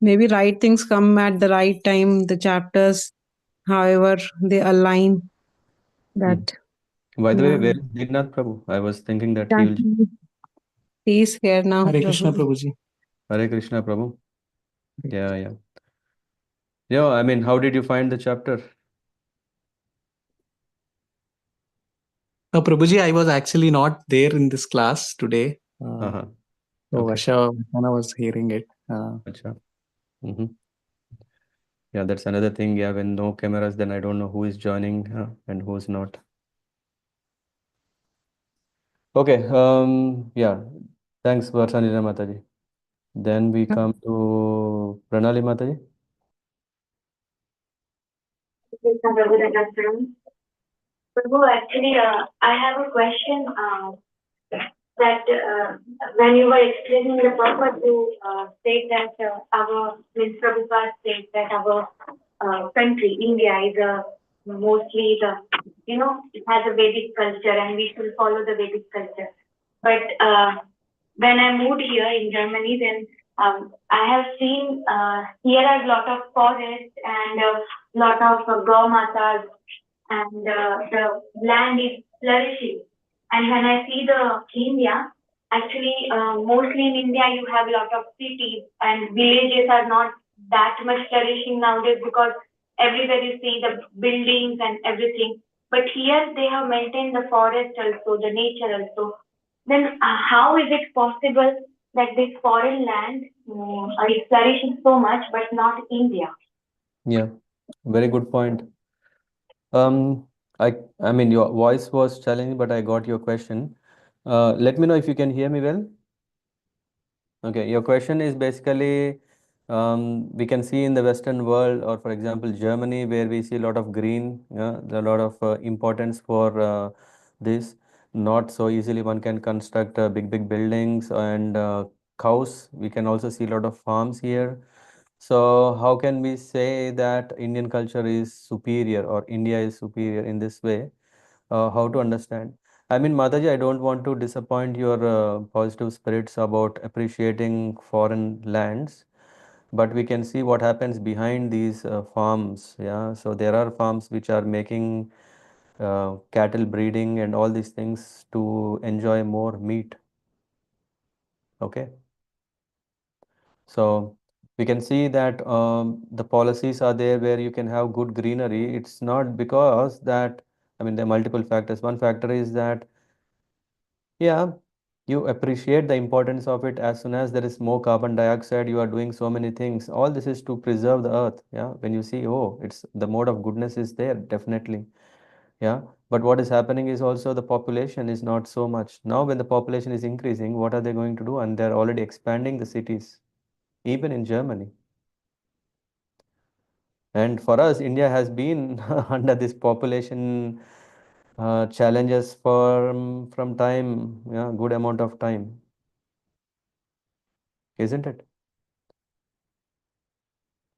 maybe right things come at the right time, the chapters, however, they align
Hmm.
that.
By the way,
Yeah.
where is Dignath Prabhu? I was thinking that he
Yeah,
will.
he's here now,
Hare Krishna,
Prabhu.
Prabhuji.
Hare Krishna Prabhu. Yeah, yeah. Yeah, I mean, how did you find the chapter?
Prabhuji, I was actually not there in this class today.
Uh-huh.
So
Okay.
Vashana was hearing it.
Acha. Mm-hmm. Yeah, that's another thing. Yeah, when no cameras, then I don't know who is joining and who's not. Okay. Yeah. Thanks, Varsanila Mataji. Then we come to Pranali Mataji.
Prabhu, Prabhu, actually, I have a question. That when you were explaining the purpose, you state that our Prince Prabhupada states that our country, India, is mostly it has a Vedic culture and we should follow the Vedic culture. But when I moved here in Germany, then I have seen here are a lot of forests and a lot of matas, and the land is flourishing. And when I see the India, actually, mostly in India, you have a lot of cities and villages are not that much flourishing nowadays because everywhere you see the buildings and everything. But here they have maintained the forest also, the nature also. Then how is it possible that this foreign land is flourishing so much, but not India?
Yeah, very good point. Um, I mean, your voice was challenging, but I got your question. Let me know if you can hear me well. Okay, your question is basically, we can see in the Western world, or for example, Germany, where we see a lot of green, a lot of importance for this. Not so easily one can construct big buildings and cows. We can also see a lot of farms here. So how can we say that Indian culture is superior or India is superior in this way? How to understand? I mean, Mataji, I don't want to disappoint your positive spirits about appreciating foreign lands, but we can see what happens behind these farms. Yeah, so there are farms which are making cattle breeding and all these things to enjoy more meat. Okay. So we can see that the policies are there where you can have good greenery. It's not because that, I mean, there are multiple factors. One factor is that, yeah, you appreciate the importance of it as soon as there is more carbon dioxide, you are doing so many things. All this is to preserve the earth. Yeah. When you see, oh, it's the mode of goodness is there, definitely. Yeah. But what is happening is also the population is not so much. Now, when the population is increasing, what are they going to do? And they're already expanding the cities, even in Germany. And for us, India has been under this population challenges from time, yeah, good amount of time, isn't it?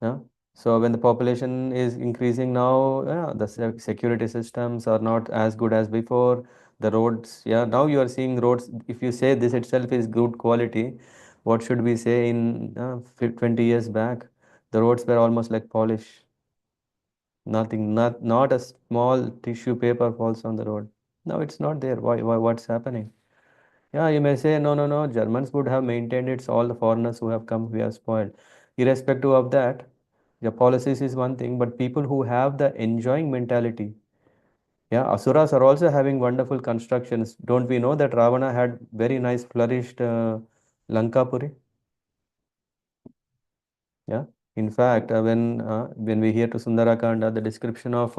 Yeah. So when the population is increasing now, yeah, the security systems are not as good as before. The roads, yeah, now you are seeing roads. If you say this itself is good quality, what should we say in 20 years back? The roads were almost like polish. Nothing, not a small tissue paper falls on the road. No, it's not there. Why, what's happening? Yeah, you may say, no, no, no, Germans would have maintained it. It's all the foreigners who have come, we have spoiled. Irrespective of that, your policies is one thing, but people who have the enjoying mentality, yeah, Asuras are also having wonderful constructions. Don't we know that Ravana had very nice flourished Lankapuri? Yeah. In fact, when we hear to Sundarakanda, the description of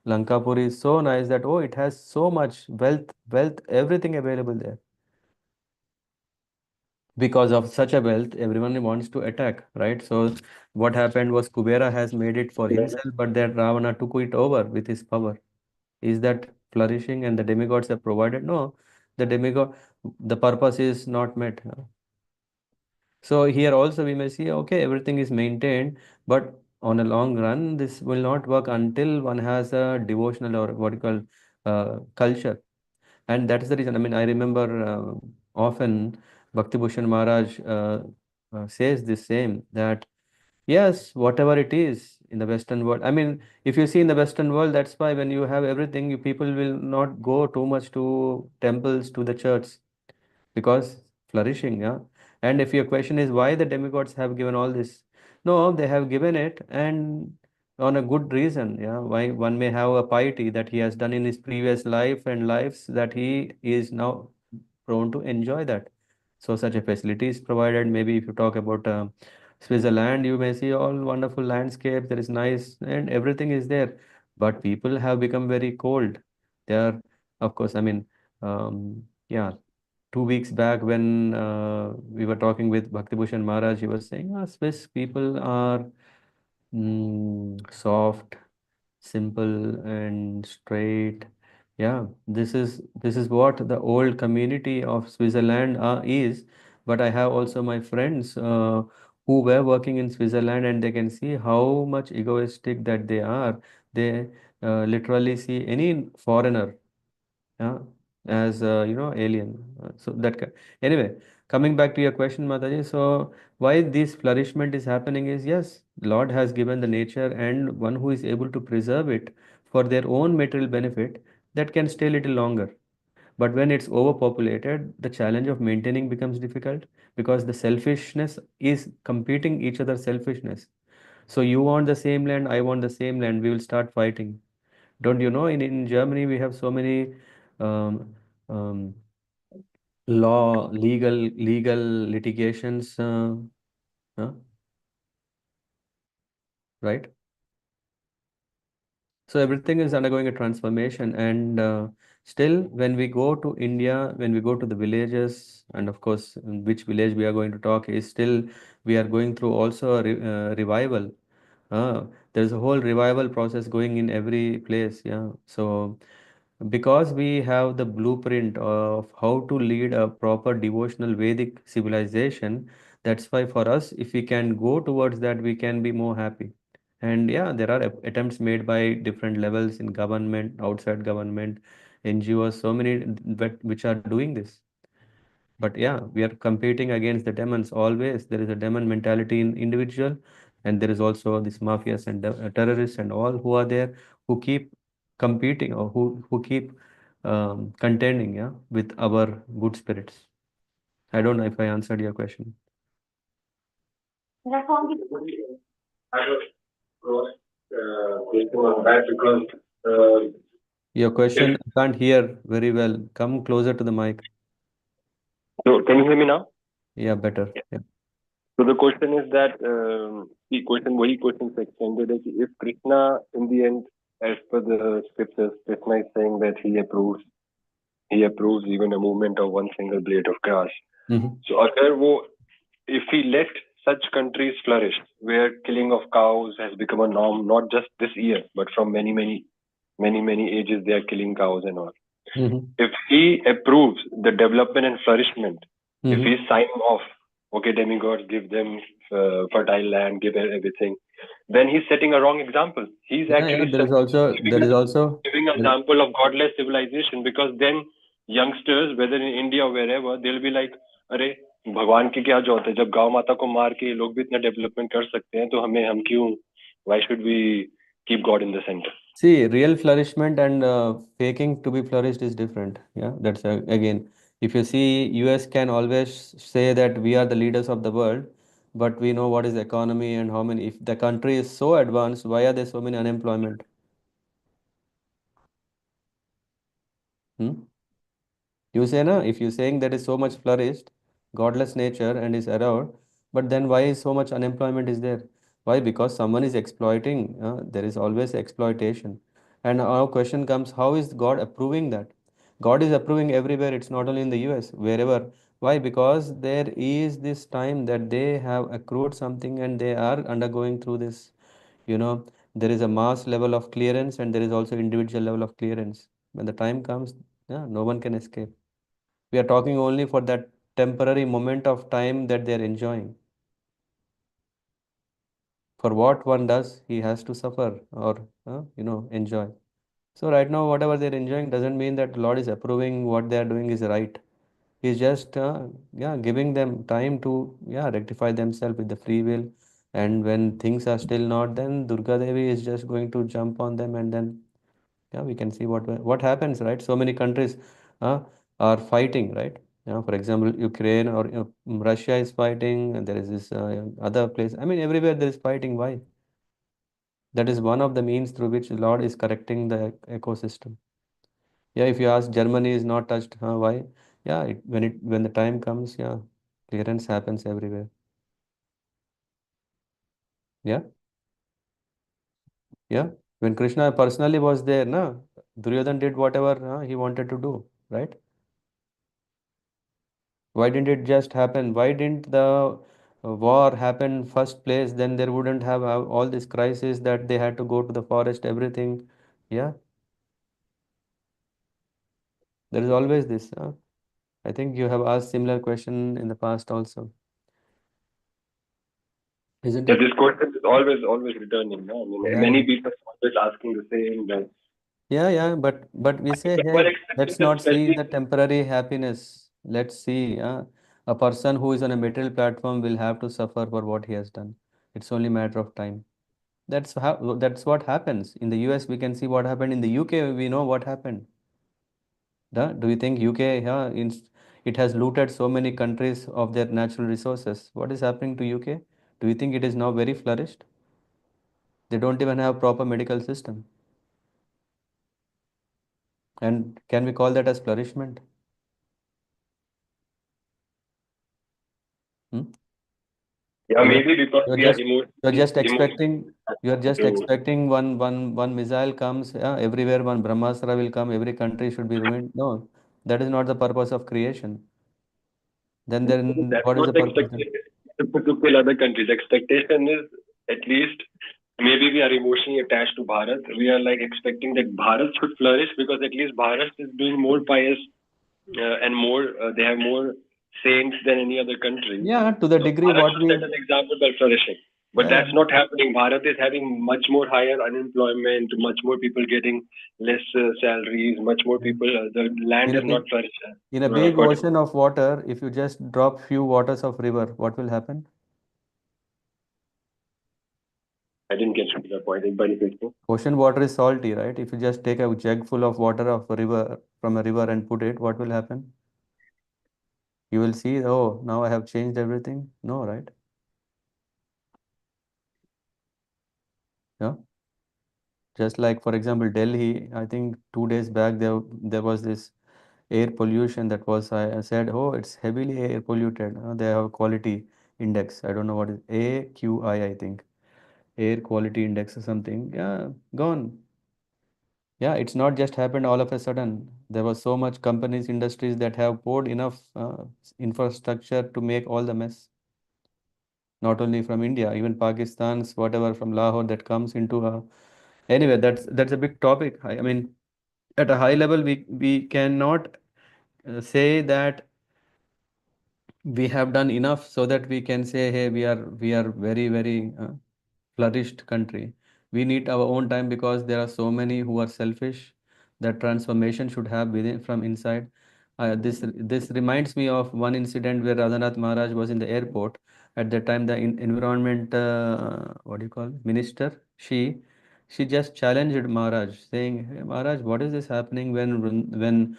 Lankapuri is so nice that, oh, it has so much wealth, everything available there. Because of such a wealth, everyone wants to attack, right? So what happened was Kubera has made it for himself, but then Ravana took it over with his power. Is that flourishing and the demigods have provided? No, the demigod, the purpose is not met. So here also we may see, okay, everything is maintained, but on a long run, this will not work until one has a devotional or what you call culture. And that is the reason. I mean, I remember often Bhakti Bhushan Maharaj says the same, that yes, whatever it is in the Western world. I mean, if you see in the Western world, that's why when you have everything, you people will not go too much to temples, to the church, because flourishing, yeah. And if your question is why the demigods have given all this, no, they have given it and on a good reason, yeah. Why one may have a piety that he has done in his previous life and lives that he is now prone to enjoy that. So such a facility is provided. Maybe if you talk about Switzerland, you may see all wonderful landscapes. There is nice and everything is there, but people have become very cold. They are, of course, I mean, yeah. 2 weeks back, when we were talking with Bhakti Bhushan Maharaj, he was saying, Swiss people are soft, simple, and straight. Yeah, this is what the old community of Switzerland is. But I have also my friends who were working in Switzerland, and they can see how much egoistic that they are. They literally see any foreigner, yeah, as alien. So anyway, coming back to your question, Mataji. So why this flourishment is happening is, yes, Lord has given the nature, and one who is able to preserve it for their own material benefit, that can stay a little longer. But when it's overpopulated, the challenge of maintaining becomes difficult, because the selfishness is competing each other's selfishness. So you want the same land, I want the same land, we will start fighting. Don't you know, in Germany we have so many um, um, legal litigations, uh, right? So everything is undergoing a transformation, and still, when we go to India, when we go to the villages, and of course, in which village we are going to talk is still we are going through also a revival. There's a whole revival process going in every place. Yeah. So because we have the blueprint of how to lead a proper devotional Vedic civilization, that's why for us, if we can go towards that, we can be more happy. And yeah, there are attempts made by different levels in government, outside government, NGOs, so many which are doing this. But yeah, we are competing against the demons always. There is a demon mentality in individual, and there is also this mafias and terrorists and all who are there, who keep competing, or who keep contending, yeah, with our good spirits. I don't know if I answered your question.
That's all.
I have question on that because
Your question,
if
I can't hear very well. Come closer to the mic.
so, can you hear me now?
Yeah, better. Yeah.
So the question is that the question, वही question से extended है कि if Krishna in the end, as per the scriptures, Krishna is saying that he approves even a movement of one single blade of grass.
Mhm.
So अगर वो, if he let such countries flourish, where killing of cows has become a norm, not just this year, but from many ages they are killing cows and all.
Mhm.
If he approves the development and flourishment, if
Mhm.
he sign off, okay, demigods give them fertile land, give everything, then he's setting a wrong example. He's
Yeah,
actually
there is also
giving an example of godless civilization, because then youngsters, whether in India or wherever, they'll be like, अरे भगवान की क्या जरूरत है, जब गांव माता को मार के ये लोग भी इतना डेवलपमेंट कर सकते हैं, तो हम क्यों, why should we keep God in the center?
See, real flourishment and faking to be flourished is different. Yeah, that's again, if you see, US can always say that we are the leaders of the world, but we know what is the economy and how many. If the country is so advanced, why are there so many unemployment? Hmm? You say, na, if you're saying that is so much flourished, godless nature and is around, but then why is so much unemployment is there? Why? Because someone is exploiting. There is always exploitation. And our question comes, how is God approving that? God is approving everywhere. It's not only in the US, wherever. Why? Because there is this time that they have accrued something and they are undergoing through this. You know, there is a mass level of clearance and there is also individual level of clearance. When the time comes, yeah, no one can escape. We are talking only for that temporary moment of time that they are enjoying. For what one does, he has to suffer or, enjoy. So right now, whatever they're enjoying doesn't mean that Lord is approving what they are doing is right. He's just, giving them time to, rectify themselves with the free will. And when things are still not, then Durga Devi is just going to jump on them, and then, we can see what happens, right? So many countries, uh, are fighting, right? For example, Ukraine or Russia is fighting, and there is this other place. I mean, everywhere there is fighting. Why? That is one of the means through which Lord is correcting the ecosystem. Yeah, if you ask, Germany is not touched, why? Yeah, when the time comes, clearance happens everywhere. Yeah, yeah. When Krishna personally was there, na, Duryodhan did whatever he wanted to do, right? Why didn't it just happen? Why didn't the war happen first place? Then there wouldn't have all this crisis that they had to go to the forest, everything. Yeah, there is always this. I think you have asked similar question in the past also, isn't
Yeah,
it?
this question is always returning. No? I mean,
Yeah,
many
yeah.
people are always asking the same. That
Yeah, but we say,
we're
hey,
expecting
let's
that,
not see
especially.
the temporary happiness. Let's see, a person who is on a material platform will have to suffer for what he has done. It's only a matter of time. That's what happens. In the US, we can see what happened. In the UK, we know what happened. Do you think UK, it has looted so many countries of their natural resources? What is happening to UK? Do you think it is now very flourished? They don't even have proper medical system. And can we call that as flourishment? Hmm?
Yeah,
You're
maybe because
you're
we are
just you're just expecting
emotionally
you're just
to.
expecting one missile comes, everywhere one Brahmastra will come, every country should be ruined. No, that is not the purpose of creation. Then
That's
what is
not
the
the
purpose then?
expectation to kill other countries. Expectation is at least maybe we are emotionally attached to Bharat. We are like expecting that Bharat should flourish because at least Bharat is doing more pious and more. They have more saints than any other country.
Yeah, to the
So
degree
Bharat
what
should set
we
an example by flourishing. But
yeah,
that's not happening. Bharat is having much more higher unemployment, much more people getting less salaries, much more
yeah.
people. The land
In a
is not
big
flourished
in a big
according.
ocean of water, if you just drop few waters of river, what will happen?
I didn't get to the point. Anybody feel?
Ocean water is salty, right? If you just take a jug full of water of a river from a river and put it, what will happen? You will see, oh, now I have changed everything. No, right? Yeah. Just like, for example, Delhi, I think 2 days back there was this air pollution that was I said, oh, it's heavily air polluted. They have a quality index. I don't know what is AQI, I think. Air quality index or something. Yeah, gone. Yeah, it's not just happened all of a sudden. There was so much companies, industries that have poured enough infrastructure to make all the mess. Not only from India, even Pakistan's whatever from Lahore that comes into a anyway. That's a big topic. I mean, at a high level, we cannot say that we have done enough so that we can say, hey, we are very flourished country. We need our own time because there are so many who are selfish. That transformation should have within from inside. This reminds me of one incident where Radhanath Maharaj was in the airport. At that time, the environment, what do you call, minister, she just challenged Maharaj, saying, hey, Maharaj, what is this happening when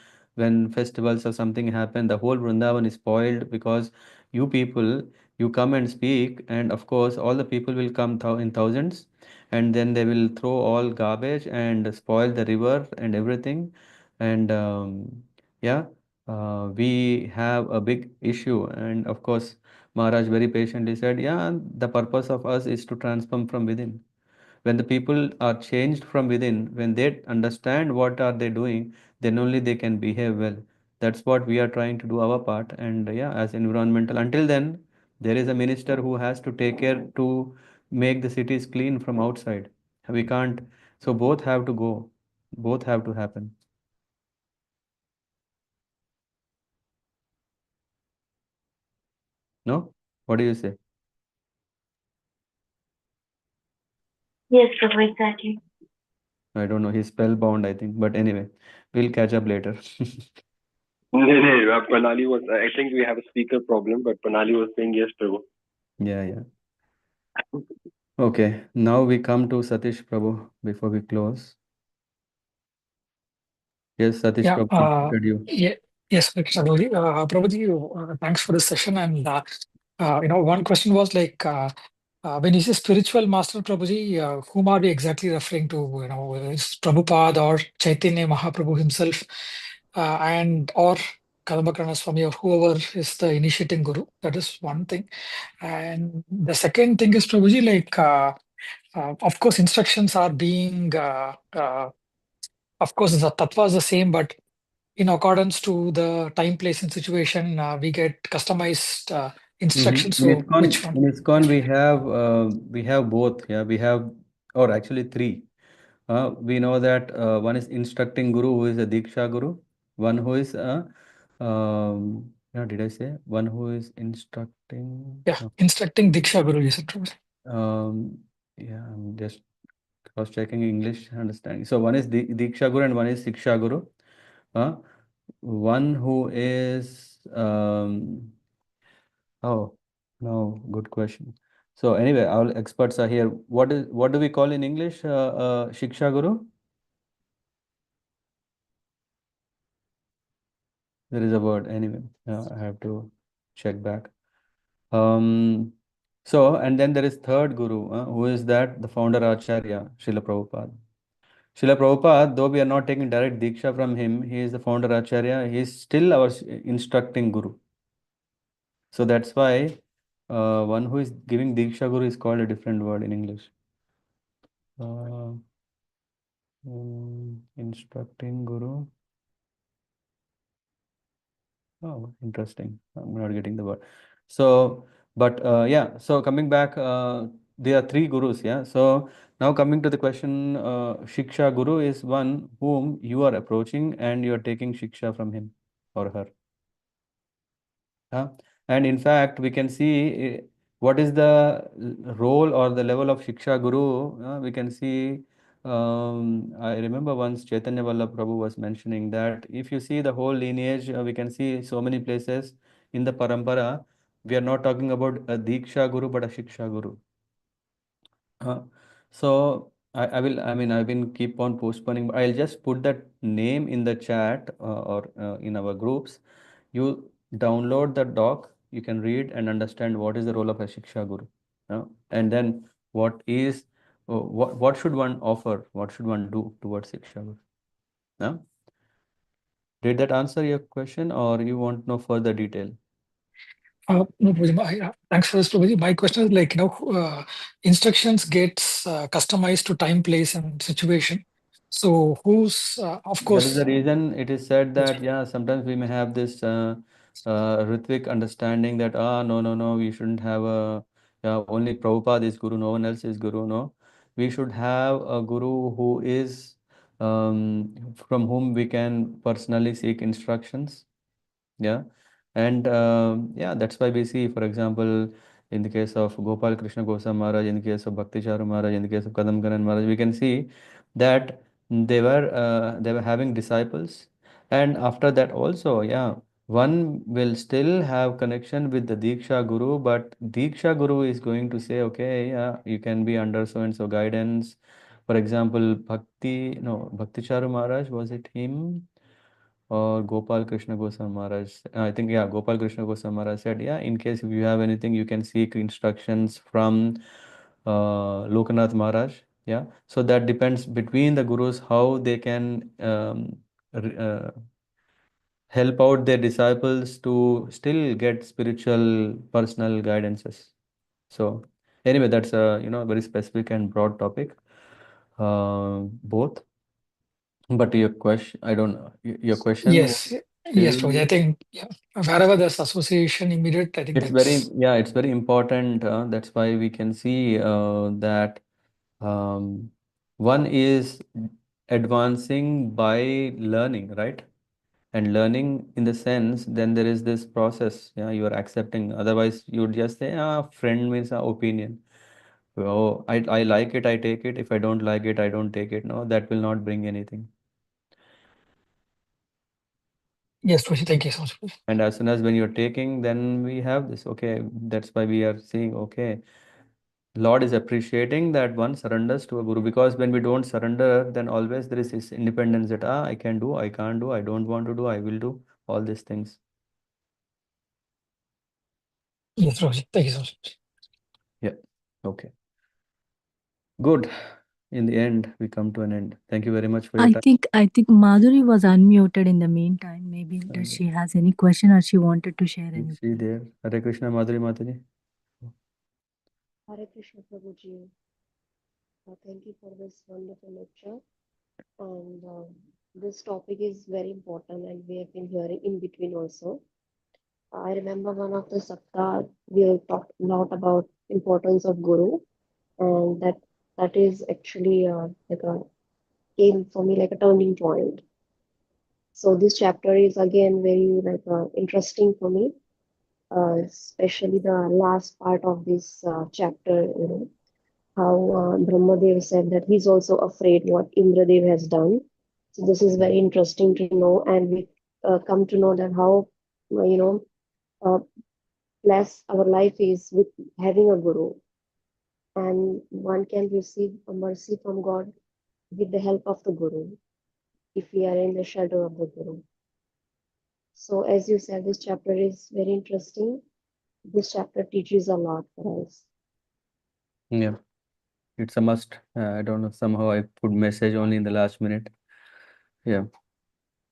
festivals or something happen? The whole Vrindavan is spoiled because you people, you come and speak, and of course all the people will come in thousands, and then they will throw all garbage and spoil the river and everything. And yeah, we have a big issue. And of course, Maharaj very patiently said, yeah, the purpose of us is to transform from within. When the people are changed from within, when they understand what are they doing, then only they can behave well. That's what we are trying to do our part. And yeah, as environmental, until then, there is a minister who has to take care to make the cities clean from outside. We can't, so both have to go, both have to happen. No? What do you say?
Yes, Prabhu, exactly.
I don't know. He's spellbound, I think. But anyway, we'll catch up later.
No, Pranali was. I think we have a speaker problem, but Pranali was saying yes, Prabhu.
Yeah, yeah. Okay, now we come to Satish Prabhu before we close. Yes, Satish
Yeah,
Prabhu, did you?
yes, Prabhuji. Prabhuji, thanks for the session. And one question was like, when you say spiritual master, Prabhuji, whom are we exactly referring to? Is Prabhupada or Chaitanya Mahaprabhu himself, and or Kadambakarana Swami or whoever is the initiating guru? That is one thing. And the second thing is, Prabhuji, like, of course, instructions are being, of course, the tattva is the same, but in accordance to the time, place, and situation, we get customized instructions.
In
So which
ISKCON,
one?
in ISKCON we have both. Yeah, we have, or actually three. We know that one is instructing guru, who is a Diksha guru. One who is yeah, did I say one who is instructing?
Yeah,
No.
instructing Diksha Guru, you said, Prabhuji.
Yeah, I'm just cross-checking English understanding. So one is Diksha guru and one is Siksha guru. One who is oh no, good question. So anyway, all experts are here. What do we call in English Shiksha Guru? There is a word anyway. I have to check back. So and then there is third Guru, who is that? The founder Acharya, Srila Prabhupada. Srila Prabhupada, though we are not taking direct Diksha from him, he is the founder Acharya. He is still our instructing Guru. So that's why one who is giving Diksha Guru is called a different word in English. Uh, Instructing Guru. Oh, interesting. I'm not getting the word. So, but yeah, so coming back, there are three gurus, yeah. So now coming to the question, Shiksha Guru is one whom you are approaching and you are taking Shiksha from him or her. And in fact, we can see what is the role or the level of Shiksha Guru. We can see, I remember once Chaitanya Vallabh Prabhu was mentioning that if you see the whole lineage, we can see so many places in the parampara, we are not talking about a Diksha Guru, but a Shiksha Guru. So I mean, I've been keep on postponing, but I'll just put that name in the chat or in our groups. You download the doc, you can read and understand what is the role of a Shiksha Guru. And then what should one offer? What should one do towards Shiksha Guru? Yeah? Did that answer your question or you want no further detail?
No, Prabhuji, thanks for this, Prabhuji. My question is like, instructions gets customized to time, place, and situation. So who's, of
That is the
course,
reason it is said
yes,
that, yeah, sometimes we may have this Ritvik understanding that, no, we shouldn't have only Prabhupada is Guru, no one else is Guru. No, we should have a Guru who is from whom we can personally seek instructions. Yeah. And yeah, that's why we see, for example, in the case of Gopal Krishna Goswami Maharaj, in the case of Bhakti Charu Maharaj, in the case of Kadam Karan Maharaj, we can see that they were having disciples. And after that also, yeah, one will still have connection with the Diksha Guru, but Diksha Guru is going to say, okay, yeah, you can be under so and so guidance. For example, Bhakti Charu Maharaj, was it him? Or Gopal Krishna Goswami Maharaj. I think, yeah, Gopal Krishna Goswami Maharaj said, yeah, in case if you have anything, you can seek instructions from Lokanath Maharaj. Yeah. So that depends between the gurus how they can help out their disciples to still get spiritual personal guidances. So anyway, that's a very specific and broad topic. both. But your question, I don't know. Your question
Yes,
was
yes, Prabhuji. I
still,
think wherever there's association immediate, I think
it's very,
that's
yeah, it's very important. That's why we can see that one is advancing by learning, right? And learning in the sense, then there is this process, yeah, you are accepting. Otherwise, you would just say, friend means opinion. Oh, I like it, I take it. If I don't like it, I don't take it. No, that will not bring anything.
yes, Prabhuji. Thank you so much. Prabhuji.
And as soon as when you're taking, then we have this. Okay, that's why we are seeing, okay, Lord is appreciating that one surrenders to a guru, because when we don't surrender, then always there is this independence that I can do, I can't do, I don't want to do, I will do all these things.
Yes, Prabhuji. Thank you so much.
Yeah. Okay. Good. In the end, we come to an end. Thank you very much for your
I
time.
think Madhuri was unmuted in the meantime. Maybe does she has any question or she wanted to share
Is
anything?
she there? Hare Krishna, Madhuri Mataji.
Hare Krishna Prabhuji. Thank you for this wonderful lecture. And this topic is very important, and we have been hearing in between also. I remember one of the saptah we have talked a lot about importance of guru, and that is actually like a came for me like a turning point. So this chapter is again very like interesting for me, especially the last part of this chapter. You know how Brahmadev said that he's also afraid what Indradev has done. So this is very interesting to know, and we come to know that how you know uh, blessed our life is with having a guru, and one can receive a mercy from God with the help of the guru if we are in the shadow of the guru. So as you said, this chapter is very interesting. This chapter teaches a lot for us.
Yeah, it's a must. I don't know, somehow I put message only in the last minute. Yeah.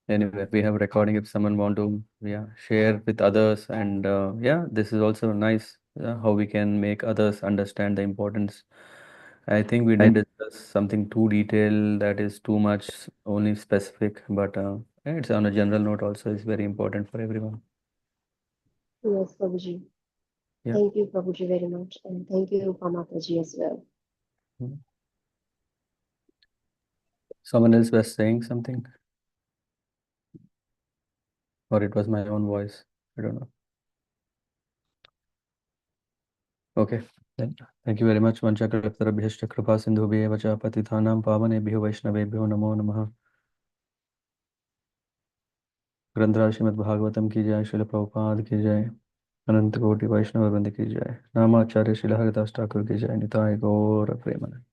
Anyway, we have recording if someone want to, yeah, share with others. And yeah, this is also nice how we can make others understand the importance. I think we didn't discuss something too detailed that is too much only specific, but yeah, it's on a general note also is very important for everyone.
Yes, Prabhuji.
Yeah.
Thank you, Prabhuji, very much. And thank you, Pamataji, as well.
Mhm. Someone else was saying something, or it was my own voice. I don't know. Okay. Then thank you very much. Vanchakalpatarabhyascha kripa sindhubhye vacha patithanam pavanebhyo vaishnavebhyo namo namah. ग्रंथराज श्रीमद्-भागवतम की जय, श्रील प्रभुपाद की जय, अनंत कोटि वैष्णव वृंद की जय, नामाचार्य श्रील हरिदास ठाकुर की जय, निताय गौर प्रेमानंद।